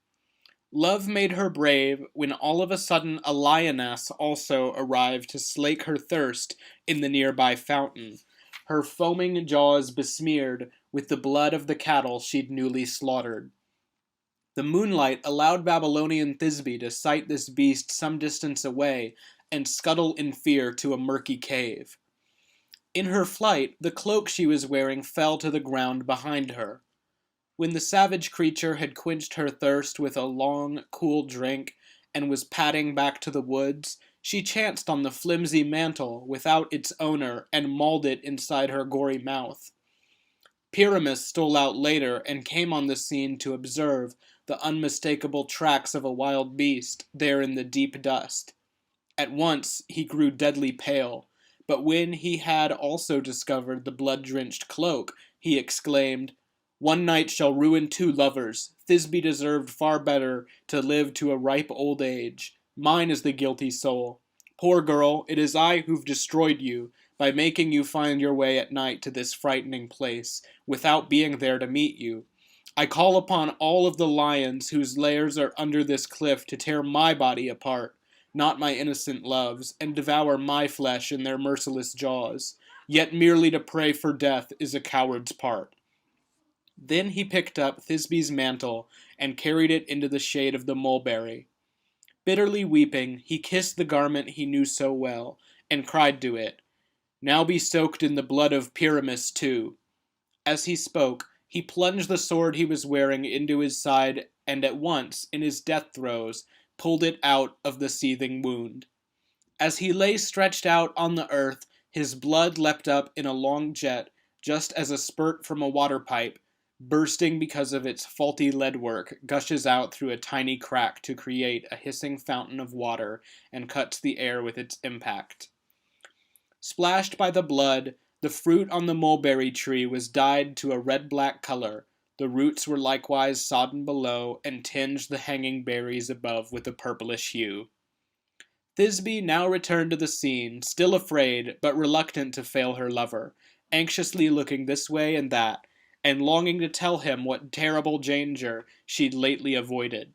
Love made her brave when all of a sudden a lioness also arrived to slake her thirst in the nearby fountain, her foaming jaws besmeared with the blood of the cattle she'd newly slaughtered. The moonlight allowed Babylonian Thisbe to sight this beast some distance away and scuttle in fear to a murky cave. In her flight, the cloak she was wearing fell to the ground behind her. When the savage creature had quenched her thirst with a long, cool drink and was padding back to the woods, She chanced on the flimsy mantle without its owner and mauled it inside her gory mouth. Pyramus stole out later and came on the scene to observe the unmistakable tracks of a wild beast there in the deep dust. At once he grew deadly pale, but when he had also discovered the blood-drenched cloak, he exclaimed, "One night shall ruin two lovers. Thisbe deserved far better to live to a ripe old age. Mine is the guilty soul. Poor girl, it is I who've destroyed you, by making you find your way at night to this frightening place, without being there to meet you. I call upon all of the lions whose lairs are under this cliff to tear my body apart, not my innocent love's, and devour my flesh in their merciless jaws. Yet merely to pray for death is a coward's part." Then he picked up Thisbe's mantle and carried it into the shade of the mulberry. Bitterly weeping, he kissed the garment he knew so well, and cried to it, "Now be soaked in the blood of Pyramus too." As he spoke, he plunged the sword he was wearing into his side, and at once, in his death throes, pulled it out of the seething wound. As he lay stretched out on the earth, his blood leapt up in a long jet, just as a spurt from a water pipe, bursting because of its faulty leadwork, gushes out through a tiny crack to create a hissing fountain of water and cuts the air with its impact. Splashed by the blood, the fruit on the mulberry tree was dyed to a red-black color. The roots were likewise sodden below, and tinged the hanging berries above with a purplish hue. Thisbe now returned to the scene, still afraid, but reluctant to fail her lover, anxiously looking this way and that, and longing to tell him what terrible danger she'd lately avoided.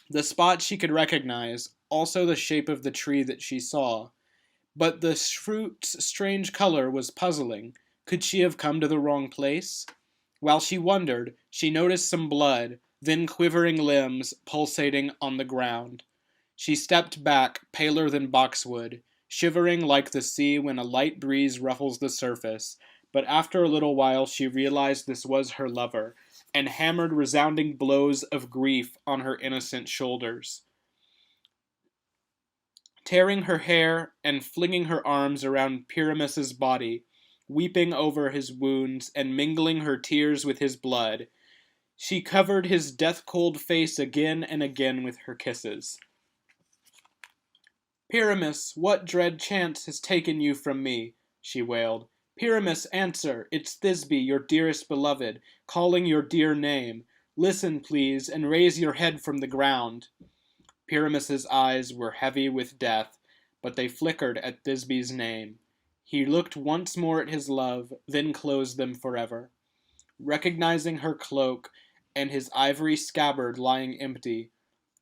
The spot she could recognize, also the shape of the tree that she saw. But the fruit's strange color was puzzling. Could she have come to the wrong place? While she wondered, she noticed some blood, then quivering limbs pulsating on the ground. She stepped back, paler than boxwood, shivering like the sea when a light breeze ruffles the surface, but after a little while she realized this was her lover, and hammered resounding blows of grief on her innocent shoulders. Tearing her hair and flinging her arms around Pyramus's body, weeping over his wounds and mingling her tears with his blood, she covered his death-cold face again and again with her kisses. "Pyramus, what dread chance has taken you from me?" she wailed. "Pyramus, answer! It's Thisbe, your dearest beloved, calling your dear name. Listen, please, and raise your head from the ground." Pyramus's eyes were heavy with death, but they flickered at Thisbe's name. He looked once more at his love, then closed them forever. Recognizing her cloak and his ivory scabbard lying empty,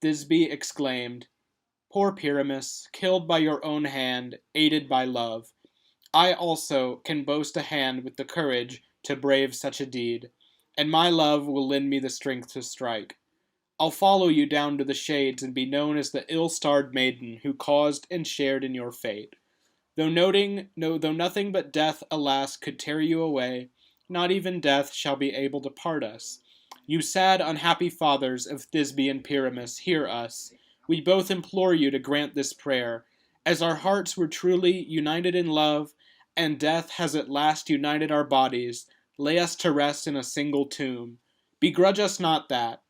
Thisbe exclaimed, "Poor Pyramus, killed by your own hand, aided by love. I also can boast a hand with the courage to brave such a deed, and my love will lend me the strength to strike. I'll follow you down to the shades and be known as the ill-starred maiden who caused and shared in your fate. Though nothing but death, alas, could tear you away, not even death shall be able to part us. You sad, unhappy fathers of Thisbe and Pyramus, hear us. We both implore you to grant this prayer. As our hearts were truly united in love, and death has at last united our bodies, lay us to rest in a single tomb. Begrudge us not that.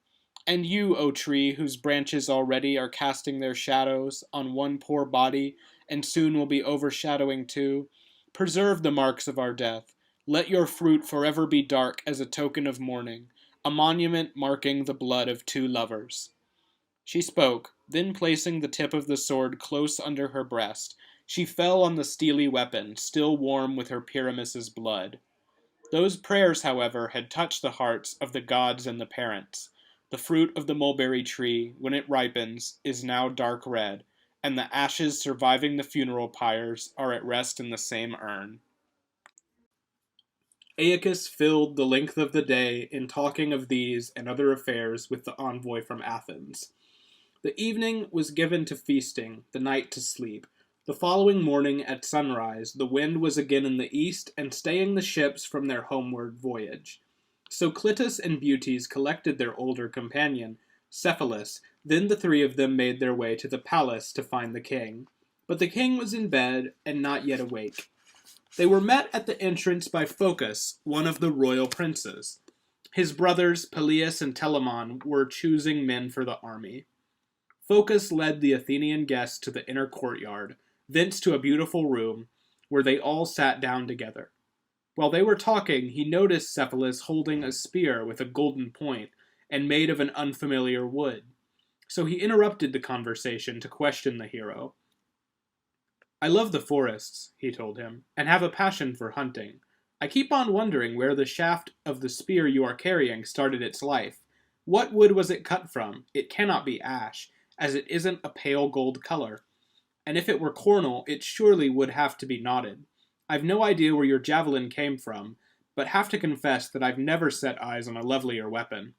And you, O tree, whose branches already are casting their shadows on one poor body, and soon will be overshadowing two, preserve the marks of our death. Let your fruit forever be dark as a token of mourning, a monument marking the blood of two lovers." She spoke, then placing the tip of the sword close under her breast, she fell on the steely weapon, still warm with her Pyramus's blood. Those prayers, however, had touched the hearts of the gods and the parents. The fruit of the mulberry tree, when it ripens, is now dark red, and the ashes surviving the funeral pyres are at rest in the same urn. Aeacus filled the length of the day in talking of these and other affairs with the envoy from Athens. The evening was given to feasting, the night to sleep. The following morning at sunrise the wind was again in the east and staying the ships from their homeward voyage. So Clitus and Butes collected their older companion, Cephalus. Then the three of them made their way to the palace to find the king. but the king was in bed and not yet awake. They were met at the entrance by Phocus, one of the royal princes. His brothers, Peleus and Telamon, were choosing men for the army. Phocus led the Athenian guests to the inner courtyard, thence to a beautiful room, where they all sat down together. While they were talking, he noticed Cephalus holding a spear with a golden point, and made of an unfamiliar wood. So he interrupted the conversation to question the hero. "I love the forests," he told him, "and have a passion for hunting. I keep on wondering where the shaft of the spear you are carrying started its life. What wood was it cut from? It cannot be ash, as it isn't a pale gold color. And if it were cornel, it surely would have to be knotted. I've no idea where your javelin came from, but have to confess that I've never set eyes on a lovelier weapon."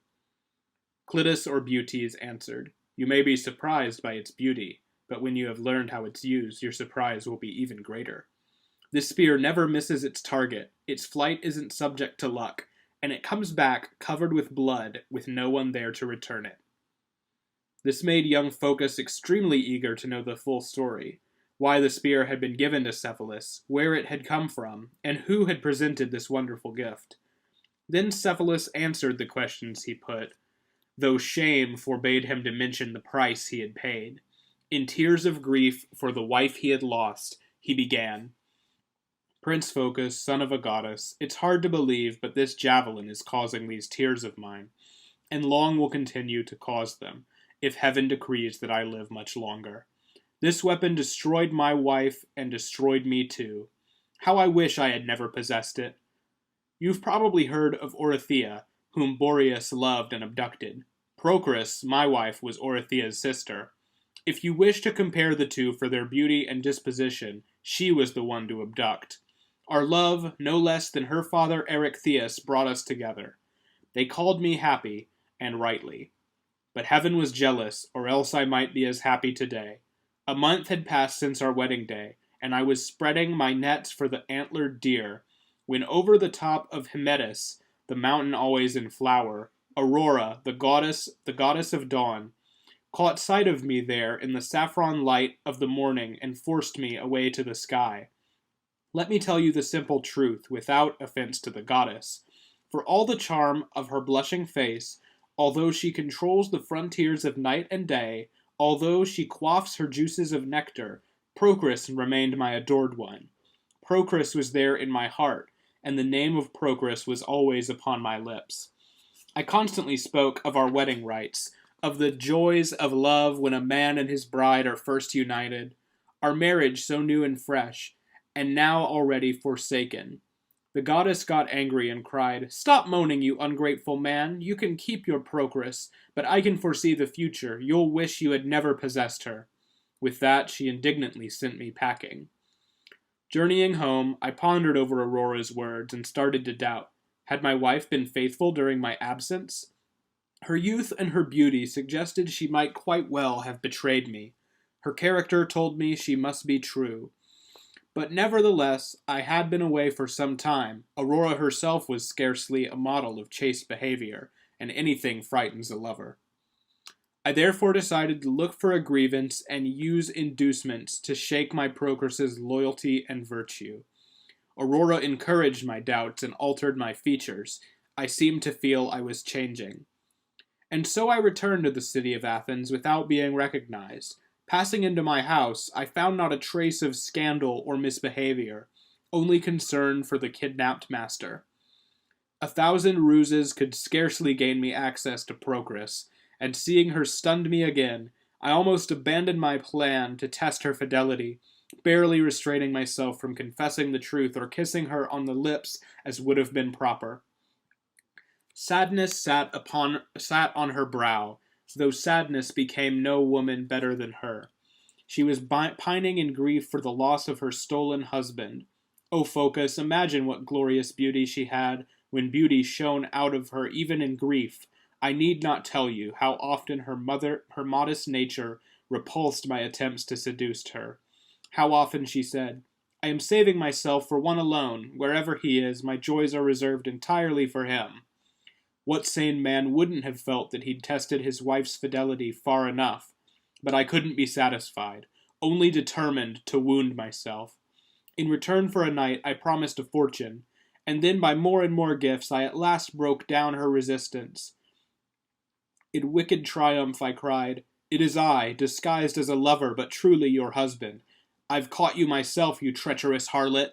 Clitus or Butes answered, "You may be surprised by its beauty, but when you have learned how it's used, your surprise will be even greater. This spear never misses its target, its flight isn't subject to luck, and it comes back covered with blood with no one there to return it." This made young Phocus extremely eager to know the full story, why the spear had been given to Cephalus, where it had come from, and who had presented this wonderful gift. Then Cephalus answered the questions he put, though shame forbade him to mention the price he had paid. In tears of grief for the wife he had lost, he began, "Prince Phocus, son of a goddess, it's hard to believe, but this javelin is causing these tears of mine, and long will continue to cause them, if heaven decrees that I live much longer. This weapon destroyed my wife and destroyed me too. How I wish I had never possessed it. You've probably heard of Orithyia, whom Boreas loved and abducted. Procris, my wife, was Orithyia's sister. If you wish to compare the two for their beauty and disposition, she was the one to abduct. Our love, no less than her father Erechtheus, brought us together. They called me happy, and rightly. But heaven was jealous, or else I might be as happy today. A month had passed since our wedding day, and I was spreading my nets for the antlered deer, when over the top of Hymettus, the mountain always in flower, Aurora, the goddess of dawn, caught sight of me there in the saffron light of the morning and forced me away to the sky. Let me tell you the simple truth, without offense to the goddess. For all the charm of her blushing face, although she controls the frontiers of night and day, although she quaffs her juices of nectar, Procris remained my adored one. Procris was there in my heart, and the name of Procris was always upon my lips. I constantly spoke of our wedding rites, of the joys of love when a man and his bride are first united, our marriage so new and fresh, and now already forsaken. The goddess got angry and cried, "Stop moaning, you ungrateful man. You can keep your Procris, but I can foresee the future. You'll wish you had never possessed her." With that, she indignantly sent me packing. Journeying home, I pondered over Aurora's words and started to doubt. Had my wife been faithful during my absence? Her youth and her beauty suggested she might quite well have betrayed me. Her character told me she must be true. But nevertheless, I had been away for some time. Aurora herself was scarcely a model of chaste behavior, and anything frightens a lover. I therefore decided to look for a grievance and use inducements to shake my Procris's loyalty and virtue. Aurora encouraged my doubts and altered my features. I seemed to feel I was changing. And so I returned to the city of Athens without being recognized. Passing into my house, I found not a trace of scandal or misbehavior, only concern for the kidnapped master. 1,000 ruses could scarcely gain me access to Procris, and seeing her stunned me again, I almost abandoned my plan to test her fidelity, barely restraining myself from confessing the truth or kissing her on the lips as would have been proper. Sadness sat on her brow, though sadness became no woman better than her. She was pining in grief for the loss of her stolen husband. O Phocus, imagine what glorious beauty she had, when beauty shone out of her even in grief. I need not tell you how often her modest nature repulsed my attempts to seduce her. How often she said, "I am saving myself for one alone. Wherever he is, my joys are reserved entirely for him." What sane man wouldn't have felt that he'd tested his wife's fidelity far enough? But I couldn't be satisfied. only determined to wound myself. In return for a night, I promised a fortune, and then by more and more gifts I at last broke down her resistance. In wicked triumph I cried, "It is I, disguised as a lover, but truly your husband. I've caught you myself, you treacherous harlot."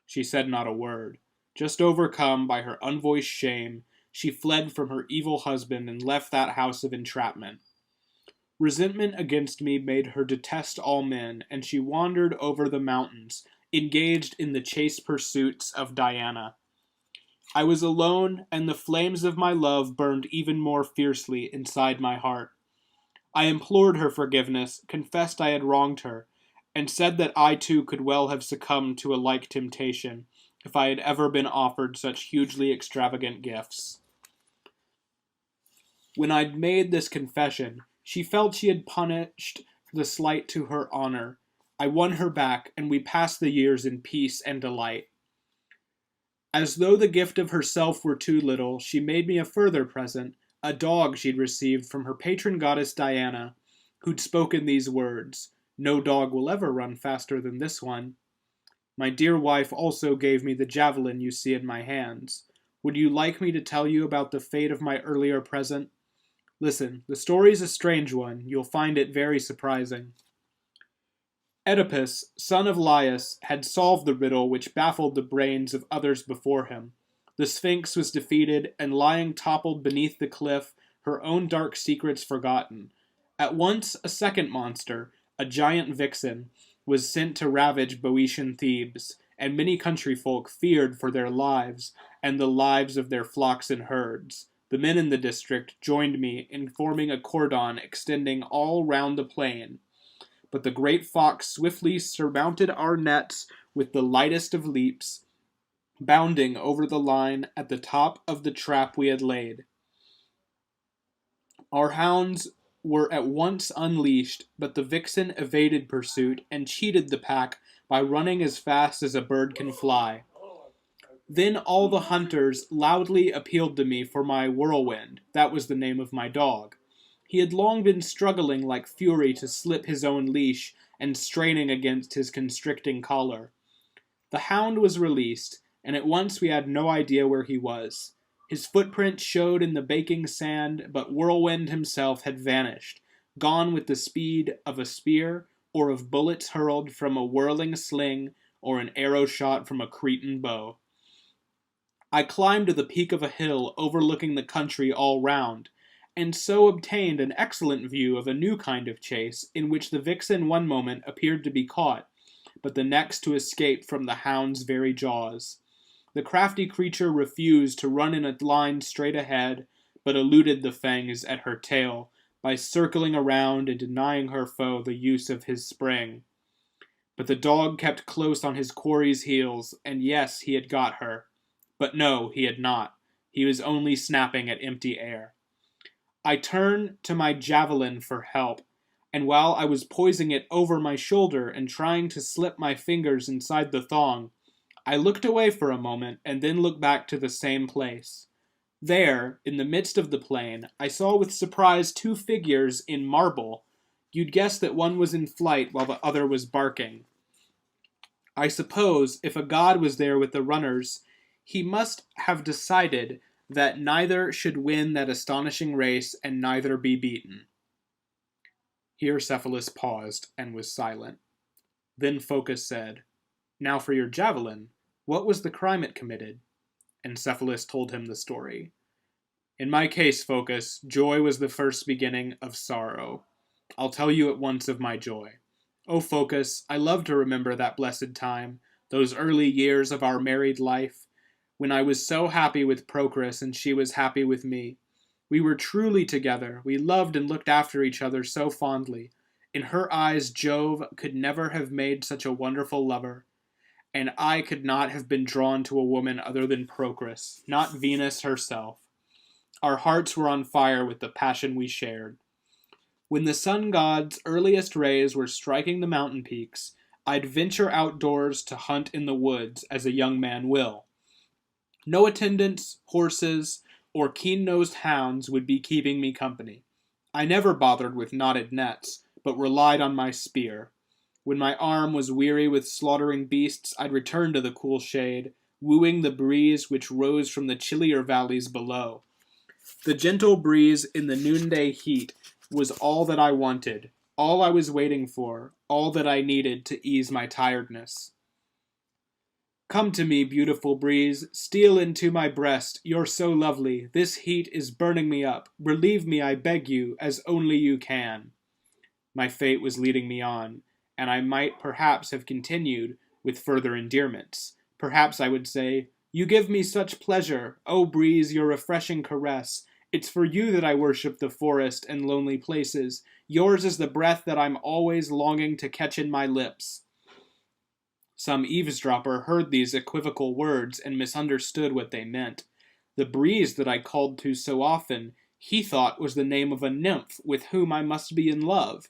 She said not a word. Just overcome by her unvoiced shame, she fled from her evil husband and left that house of entrapment. Resentment against me made her detest all men, and she wandered over the mountains, engaged in the chase pursuits of Diana. I was alone, and the flames of my love burned even more fiercely inside my heart. I implored her forgiveness, confessed I had wronged her, and said that I too could well have succumbed to a like temptation, if I had ever been offered such hugely extravagant gifts. When I'd made this confession, she felt she had punished the slight to her honor. I won her back, and we passed the years in peace and delight. As though the gift of herself were too little, she made me a further present, a dog she'd received from her patron goddess Diana, who'd spoken these words, "No dog will ever run faster than this one." My dear wife also gave me the javelin you see in my hands. Would you like me to tell you about the fate of my earlier present? Listen, the story's a strange one. You'll find it very surprising. Oedipus, son of Laius, had solved the riddle which baffled the brains of others before him. The Sphinx was defeated, and lying toppled beneath the cliff, her own dark secrets forgotten. At once a second monster, a giant vixen, was sent to ravage Boeotian Thebes, and many country folk feared for their lives, and the lives of their flocks and herds. The men in the district joined me in forming a cordon extending all round the plain. But the great fox swiftly surmounted our nets with the lightest of leaps, bounding over the line at the top of the trap we had laid. Our hounds were at once unleashed, but the vixen evaded pursuit and cheated the pack by running as fast as a bird can fly. Then all the hunters loudly appealed to me for my Whirlwind. That was the name of my dog. He had long been struggling like fury to slip his own leash and straining against his constricting collar. The hound was released, and at once we had no idea where he was. His footprints showed in the baking sand, but Whirlwind himself had vanished, gone with the speed of a spear, or of bullets hurled from a whirling sling, or an arrow shot from a Cretan bow. I climbed to the peak of a hill overlooking the country all round, and so obtained an excellent view of a new kind of chase, in which the vixen one moment appeared to be caught, but the next to escape from the hound's very jaws. The crafty creature refused to run in a line straight ahead, but eluded the fangs at her tail by circling around and denying her foe the use of his spring. But the dog kept close on his quarry's heels, and yes, he had got her. But no, he had not. He was only snapping at empty air. I turned to my javelin for help, and while I was poising it over my shoulder and trying to slip my fingers inside the thong, I looked away for a moment and then looked back to the same place. There, in the midst of the plain, I saw with surprise two figures in marble. You'd guess that one was in flight while the other was barking. I suppose, if a god was there with the runners, he must have decided that neither should win that astonishing race and neither be beaten. Here Cephalus paused and was silent. Then Phocus said, "Now for your javelin, what was the crime it committed?" And Cephalus told him the story. "In my case, Phocus, joy was the first beginning of sorrow. I'll tell you at once of my joy. Oh, Phocus, I love to remember that blessed time, those early years of our married life, when I was so happy with Procris and she was happy with me. We were truly together. We loved and looked after each other so fondly. In her eyes, Jove could never have made such a wonderful lover. And I could not have been drawn to a woman other than Procris, not Venus herself. Our hearts were on fire with the passion we shared. When the sun god's earliest rays were striking the mountain peaks, I'd venture outdoors to hunt in the woods, as a young man will. No attendants, horses, or keen-nosed hounds would be keeping me company. I never bothered with knotted nets, but relied on my spear. When my arm was weary with slaughtering beasts, I'd return to the cool shade, wooing the breeze which rose from the chillier valleys below. The gentle breeze in the noonday heat was all that I wanted, all I was waiting for, all that I needed to ease my tiredness. Come to me, beautiful breeze, steal into my breast, you're so lovely, this heat is burning me up, relieve me, I beg you, as only you can. My fate was leading me on, and I might perhaps have continued with further endearments. Perhaps I would say, you give me such pleasure, O breeze, your refreshing caress, it's for you that I worship the forest and lonely places, yours is the breath that I'm always longing to catch in my lips. Some eavesdropper heard these equivocal words and misunderstood what they meant. The breeze that I called to so often, he thought was the name of a nymph with whom I must be in love.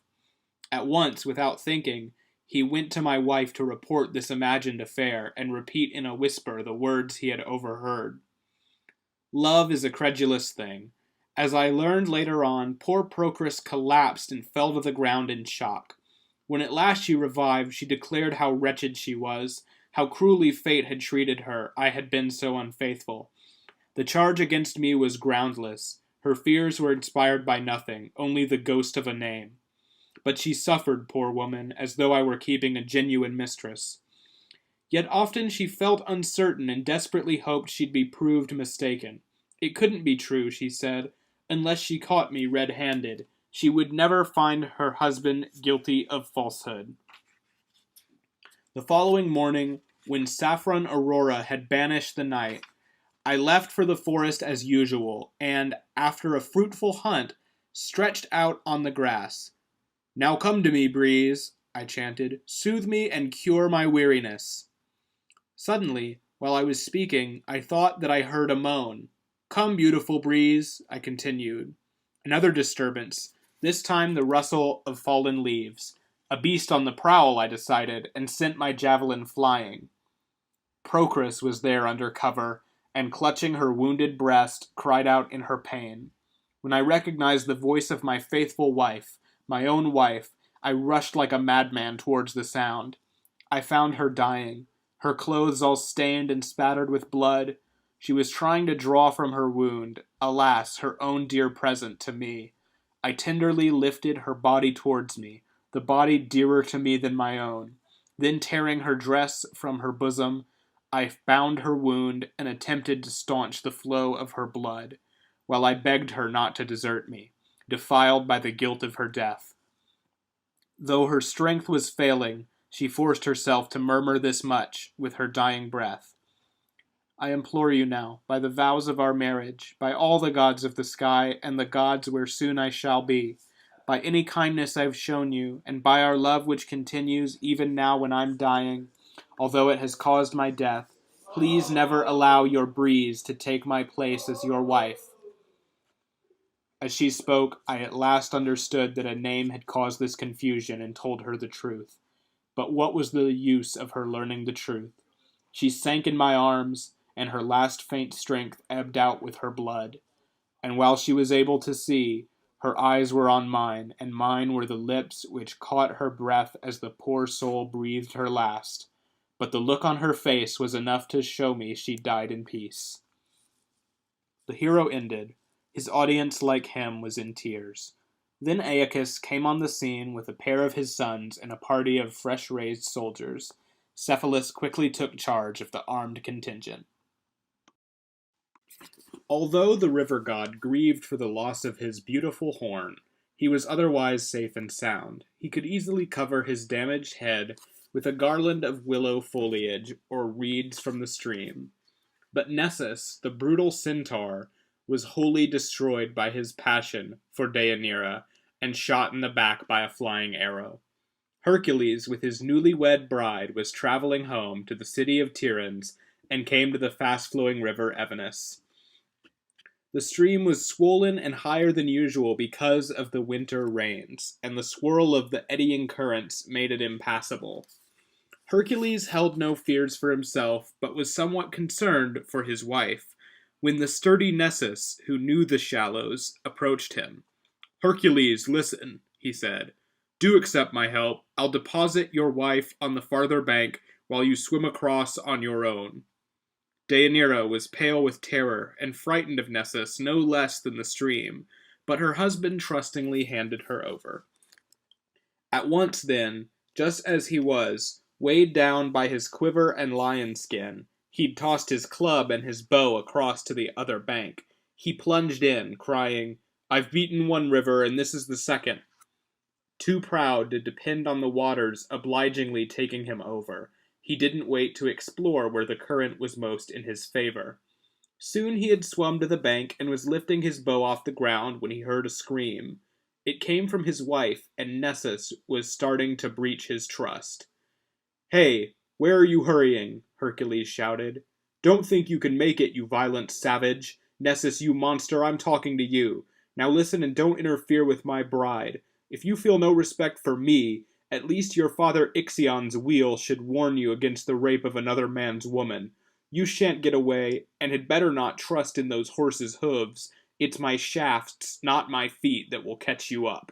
At once, without thinking, he went to my wife to report this imagined affair and repeat in a whisper the words he had overheard. Love is a credulous thing. As I learned later on, poor Procris collapsed and fell to the ground in shock. When at last she revived, she declared how wretched she was, how cruelly fate had treated her, I had been so unfaithful. The charge against me was groundless. Her fears were inspired by nothing, only the ghost of a name. But she suffered, poor woman, as though I were keeping a genuine mistress. Yet often she felt uncertain and desperately hoped she'd be proved mistaken. It couldn't be true, she said, unless she caught me red-handed. She would never find her husband guilty of falsehood. The following morning, when saffron aurora had banished the night, I left for the forest as usual, and, after a fruitful hunt, stretched out on the grass. Now come to me, breeze, I chanted, soothe me and cure my weariness. Suddenly, while I was speaking, I thought that I heard a moan. Come, beautiful breeze, I continued. Another disturbance, this time the rustle of fallen leaves. A beast on the prowl, I decided, and sent my javelin flying. Procris was there under cover, and clutching her wounded breast, cried out in her pain. When I recognized the voice of my faithful wife, my own wife, I rushed like a madman towards the sound. I found her dying, her clothes all stained and spattered with blood. She was trying to draw from her wound, alas, her own dear present to me. I tenderly lifted her body towards me, the body dearer to me than my own. Then tearing her dress from her bosom, I bound her wound and attempted to staunch the flow of her blood, while I begged her not to desert me, defiled by the guilt of her death. Though her strength was failing, she forced herself to murmur this much with her dying breath. I implore you now, by the vows of our marriage, by all the gods of the sky, and the gods where soon I shall be, by any kindness I have shown you, and by our love which continues even now when I'm dying, although it has caused my death, please never allow your breeze to take my place as your wife. As she spoke, I at last understood that a name had caused this confusion and told her the truth. But what was the use of her learning the truth? She sank in my arms, and her last faint strength ebbed out with her blood. And while she was able to see, her eyes were on mine, and mine were the lips which caught her breath as the poor soul breathed her last. But the look on her face was enough to show me she died in peace. The hero ended. His audience, like him, was in tears. Then Aeacus came on the scene with a pair of his sons and a party of fresh-raised soldiers. Cephalus quickly took charge of the armed contingent. Although the river god grieved for the loss of his beautiful horn, he was otherwise safe and sound. He could easily cover his damaged head with a garland of willow foliage or reeds from the stream. But Nessus, the brutal centaur, was wholly destroyed by his passion for Deianira and shot in the back by a flying arrow. Hercules, with his newlywed bride, was traveling home to the city of Tiryns and came to the fast-flowing river Evenus. The stream was swollen and higher than usual because of the winter rains, and the swirl of the eddying currents made it impassable. Hercules held no fears for himself, but was somewhat concerned for his wife, when the sturdy Nessus, who knew the shallows, approached him. "Hercules, listen," he said. Do accept my help. I'll deposit your wife on the farther bank while you swim across on your own." Deianira was pale with terror and frightened of Nessus no less than the stream, but her husband trustingly handed her over. At once, then, just as he was, weighed down by his quiver and lion skin, he'd tossed his club and his bow across to the other bank. He plunged in, crying, "I've beaten one river, and this is the second." Too proud to depend on the waters obligingly taking him over, he didn't wait to explore where the current was most in his favor. Soon he had swum to the bank and was lifting his bow off the ground when he heard a scream. It came from his wife, and Nessus was starting to breach his trust. "Hey, where are you hurrying?" Hercules shouted. "Don't think you can make it, you violent savage. Nessus, you monster, I'm talking to you. Now listen and don't interfere with my bride. If you feel no respect for me, at least your father Ixion's wheel should warn you against the rape of another man's woman. You shan't get away, and had better not trust in those horses' hooves. It's my shafts, not my feet, that will catch you up."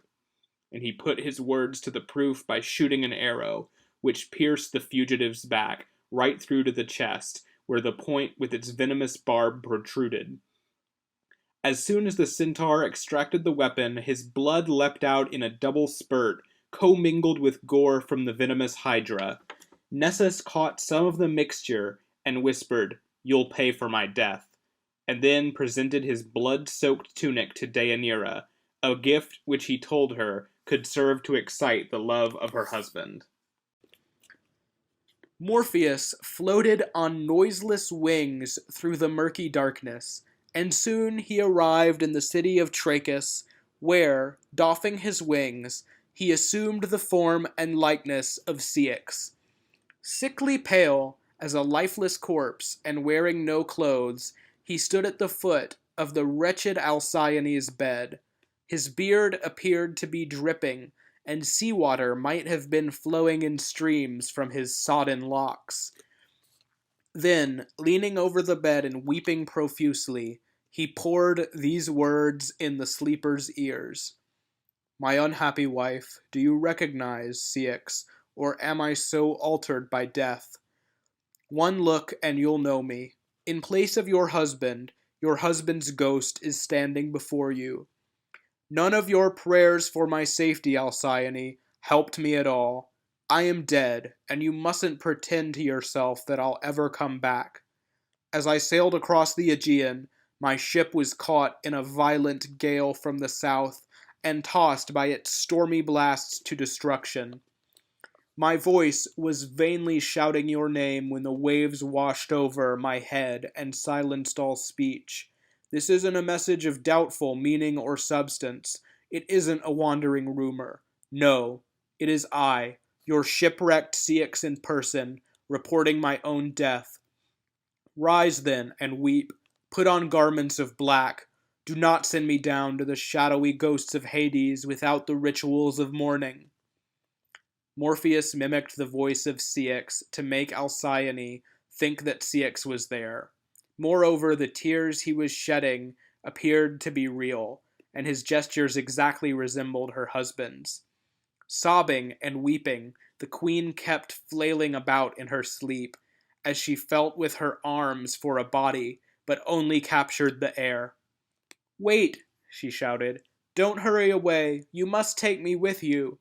And he put his words to the proof by shooting an arrow, which pierced the fugitive's back, right through to the chest, where the point with its venomous barb protruded. As soon as the centaur extracted the weapon, his blood leapt out in a double spurt, commingled with gore from the venomous hydra. Nessus caught some of the mixture and whispered, "You'll pay for my death," and then presented his blood-soaked tunic to Deianira, a gift which he told her could serve to excite the love of her husband. Morpheus floated on noiseless wings through the murky darkness, and soon he arrived in the city of Trachis, where, doffing his wings, he assumed the form and likeness of Ceyx. Sickly pale as a lifeless corpse, and wearing no clothes, he stood at the foot of the wretched Alcyone's bed. His beard appeared to be dripping, and seawater might have been flowing in streams from his sodden locks. Then, leaning over the bed and weeping profusely, he poured these words in the sleeper's ears. "My unhappy wife, do you recognize, Ceyx, or am I so altered by death? One look and you'll know me. In place of your husband's ghost is standing before you. None of your prayers for my safety, Alcyone, helped me at all. I am dead, and you mustn't pretend to yourself that I'll ever come back. As I sailed across the Aegean, my ship was caught in a violent gale from the south, and tossed by its stormy blasts to destruction. My voice was vainly shouting your name when the waves washed over my head and silenced all speech. This isn't a message of doubtful meaning or substance. It isn't a wandering rumor. No, it is I, your shipwrecked Ceyx in person, reporting my own death. Rise then and weep. Put on garments of black. Do not send me down to the shadowy ghosts of Hades without the rituals of mourning." Morpheus mimicked the voice of Ceyx to make Alcyone think that Ceyx was there. Moreover, the tears he was shedding appeared to be real, and his gestures exactly resembled her husband's. Sobbing and weeping, the queen kept flailing about in her sleep, as she felt with her arms for a body, but only captured the air. "Wait," she shouted. "Don't hurry away. You must take me with you."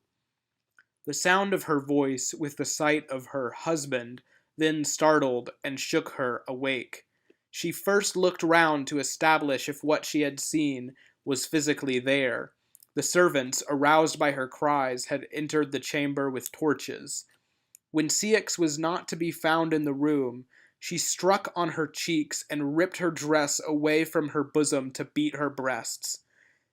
The sound of her voice with the sight of her husband then startled and shook her awake. She first looked round to establish if what she had seen was physically there. The servants, aroused by her cries, had entered the chamber with torches. When Ceyx was not to be found in the room, she struck on her cheeks and ripped her dress away from her bosom to beat her breasts.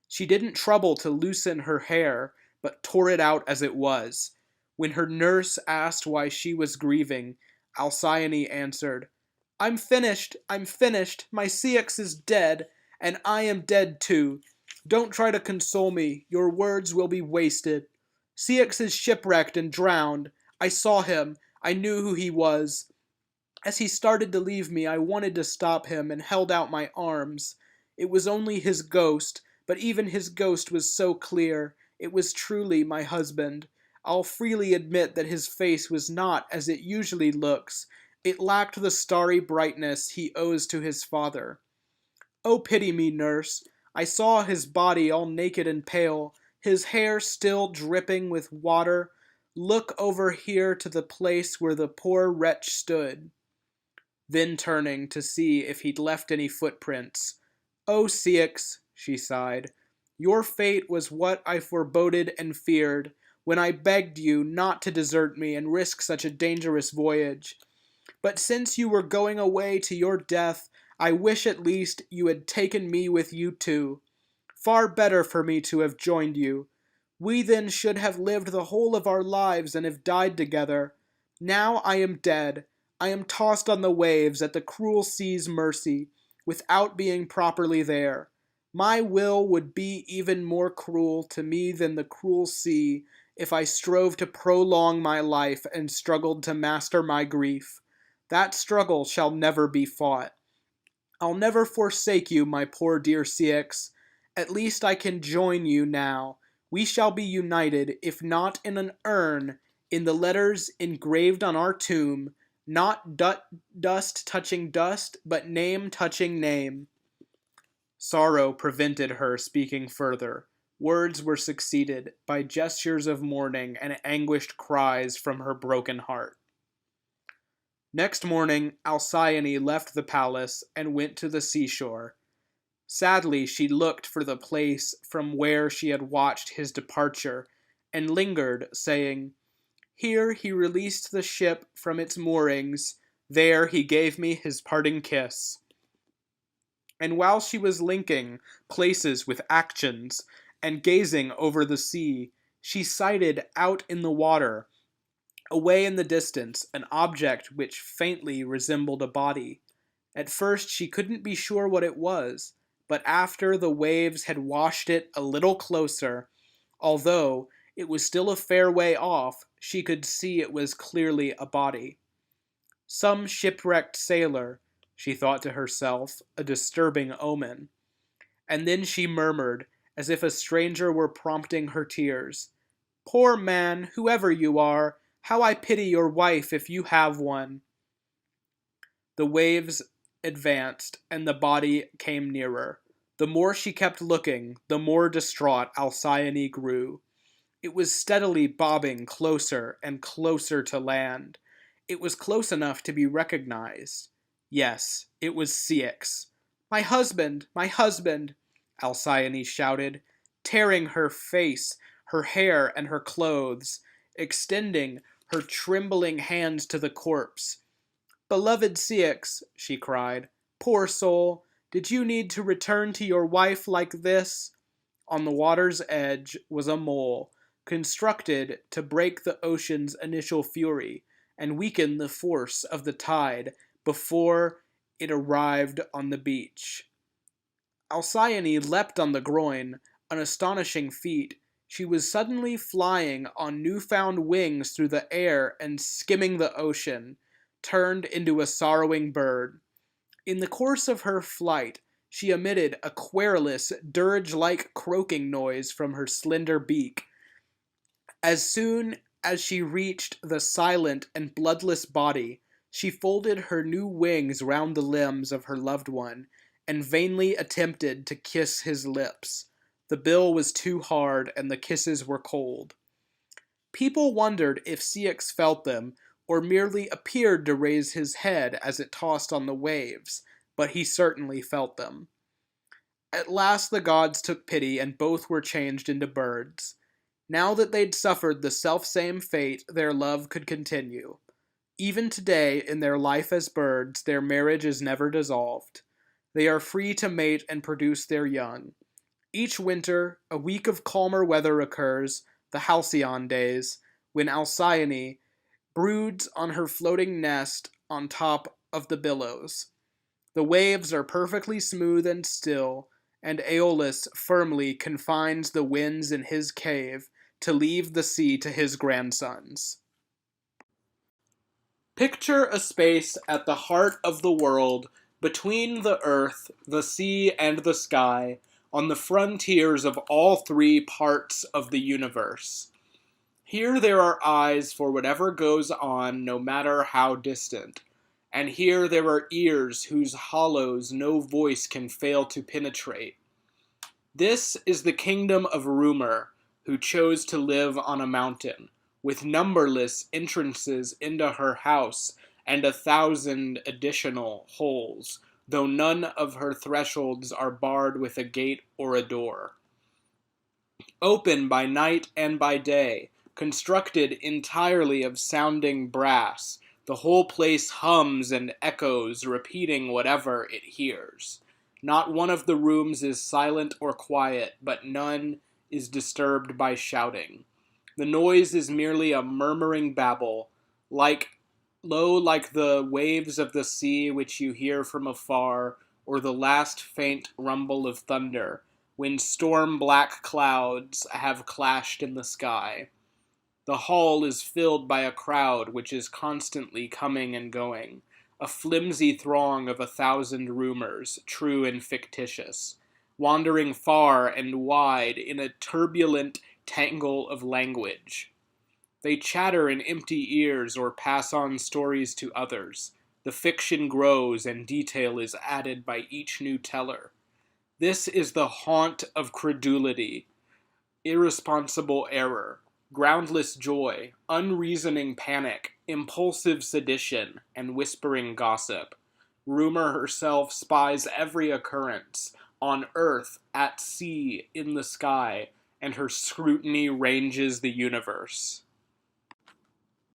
She didn't trouble to loosen her hair, but tore it out as it was. When her nurse asked why she was grieving, Alcyone answered, I'm finished, my Ceyx is dead, and I am dead too. Don't try to console me, your words will be wasted. Ceyx is shipwrecked and drowned. I saw him, I knew who he was. As he started to leave me, I wanted to stop him and held out my arms. It was only his ghost, but even his ghost was so clear, It was truly my husband. I'll freely admit that his face was not as it usually looks. It lacked the starry brightness he owes to his father. Oh, pity me, nurse. I saw his body all naked and pale, his hair still dripping with water. Look over here to the place where the poor wretch stood. Then turning to see if he'd left any footprints. Oh, Ceyx, she sighed, your fate was what I foreboded and feared, when I begged you not to desert me and risk such a dangerous voyage. But since you were going away to your death, I wish at least you had taken me with you too. Far better for me to have joined you. We then should have lived the whole of our lives and have died together. Now I am dead. I am tossed on the waves at the cruel sea's mercy, without being properly there. My will would be even more cruel to me than the cruel sea, if I strove to prolong my life and struggled to master my grief. That struggle shall never be fought. I'll never forsake you, my poor dear Ceyx. At least I can join you now. We shall be united, if not in an urn, in the letters engraved on our tomb, not dust touching dust, but name touching name. Sorrow prevented her speaking further. Words were succeeded by gestures of mourning and anguished cries from her broken heart. Next morning, Alcyone left the palace and went to the seashore. Sadly, she looked for the place from where she had watched his departure, and lingered, saying, Here he released the ship from its moorings, there he gave me his parting kiss. And while she was linking places with actions, and gazing over the sea, she sighted out in the water, away in the distance, an object which faintly resembled a body. At first she couldn't be sure what it was, but after the waves had washed it a little closer, although it was still a fair way off, she could see it was clearly a body. Some shipwrecked sailor, she thought to herself, a disturbing omen. And then she murmured, as if a stranger were prompting her tears, Poor man, whoever you are, how I pity your wife if you have one. The waves advanced, and the body came nearer. The more she kept looking, the more distraught Alcyone grew. It was steadily bobbing closer and closer to land. It was close enough to be recognized. Yes, it was Ceyx. My husband! My husband! Alcyone shouted, tearing her face, her hair, and her clothes, extending her trembling hands to the corpse. Beloved Ceyx, she cried, poor soul, did you need to return to your wife like this? On the water's edge was a mole, constructed to break the ocean's initial fury and weaken the force of the tide before it arrived on the beach. Alcyone leapt on the groin, an astonishing feat. She was suddenly flying on newfound wings through the air and skimming the ocean, turned into a sorrowing bird. In the course of her flight, she emitted a querulous, dirge-like croaking noise from her slender beak. As soon as she reached the silent and bloodless body, she folded her new wings round the limbs of her loved one, and vainly attempted to kiss his lips. The bill was too hard, and the kisses were cold. People wondered if Ceyx felt them, or merely appeared to raise his head as it tossed on the waves, but he certainly felt them. At last the gods took pity, and both were changed into birds. Now that they'd suffered the selfsame fate, their love could continue. Even today, in their life as birds, their marriage is never dissolved. They are free to mate and produce their young. Each winter, a week of calmer weather occurs, the halcyon days, when Alcyone broods on her floating nest on top of the billows. The waves are perfectly smooth and still, and Aeolus firmly confines the winds in his cave to leave the sea to his grandsons. Picture a space at the heart of the world, between the earth, the sea, and the sky, on the frontiers of all three parts of the universe. Here there are eyes for whatever goes on, no matter how distant, and here there are ears whose hollows no voice can fail to penetrate. This is the kingdom of Rumor, who chose to live on a mountain, with numberless entrances into her house and 1,000 additional holes, though none of her thresholds are barred with a gate or a door. Open by night and by day, constructed entirely of sounding brass, the whole place hums and echoes, repeating whatever it hears. Not one of the rooms is silent or quiet, but none is disturbed by shouting. The noise is merely a murmuring babble, like the waves of the sea which you hear from afar, or the last faint rumble of thunder, when storm-black clouds have clashed in the sky. The hall is filled by a crowd which is constantly coming and going, a flimsy throng of 1,000 rumors, true and fictitious, wandering far and wide in a turbulent tangle of language. They chatter in empty ears or pass on stories to others. The fiction grows and detail is added by each new teller. This is the haunt of credulity, irresponsible error, groundless joy, unreasoning panic, impulsive sedition, and whispering gossip. Rumor herself spies every occurrence, on earth, at sea, in the sky, and her scrutiny ranges the universe.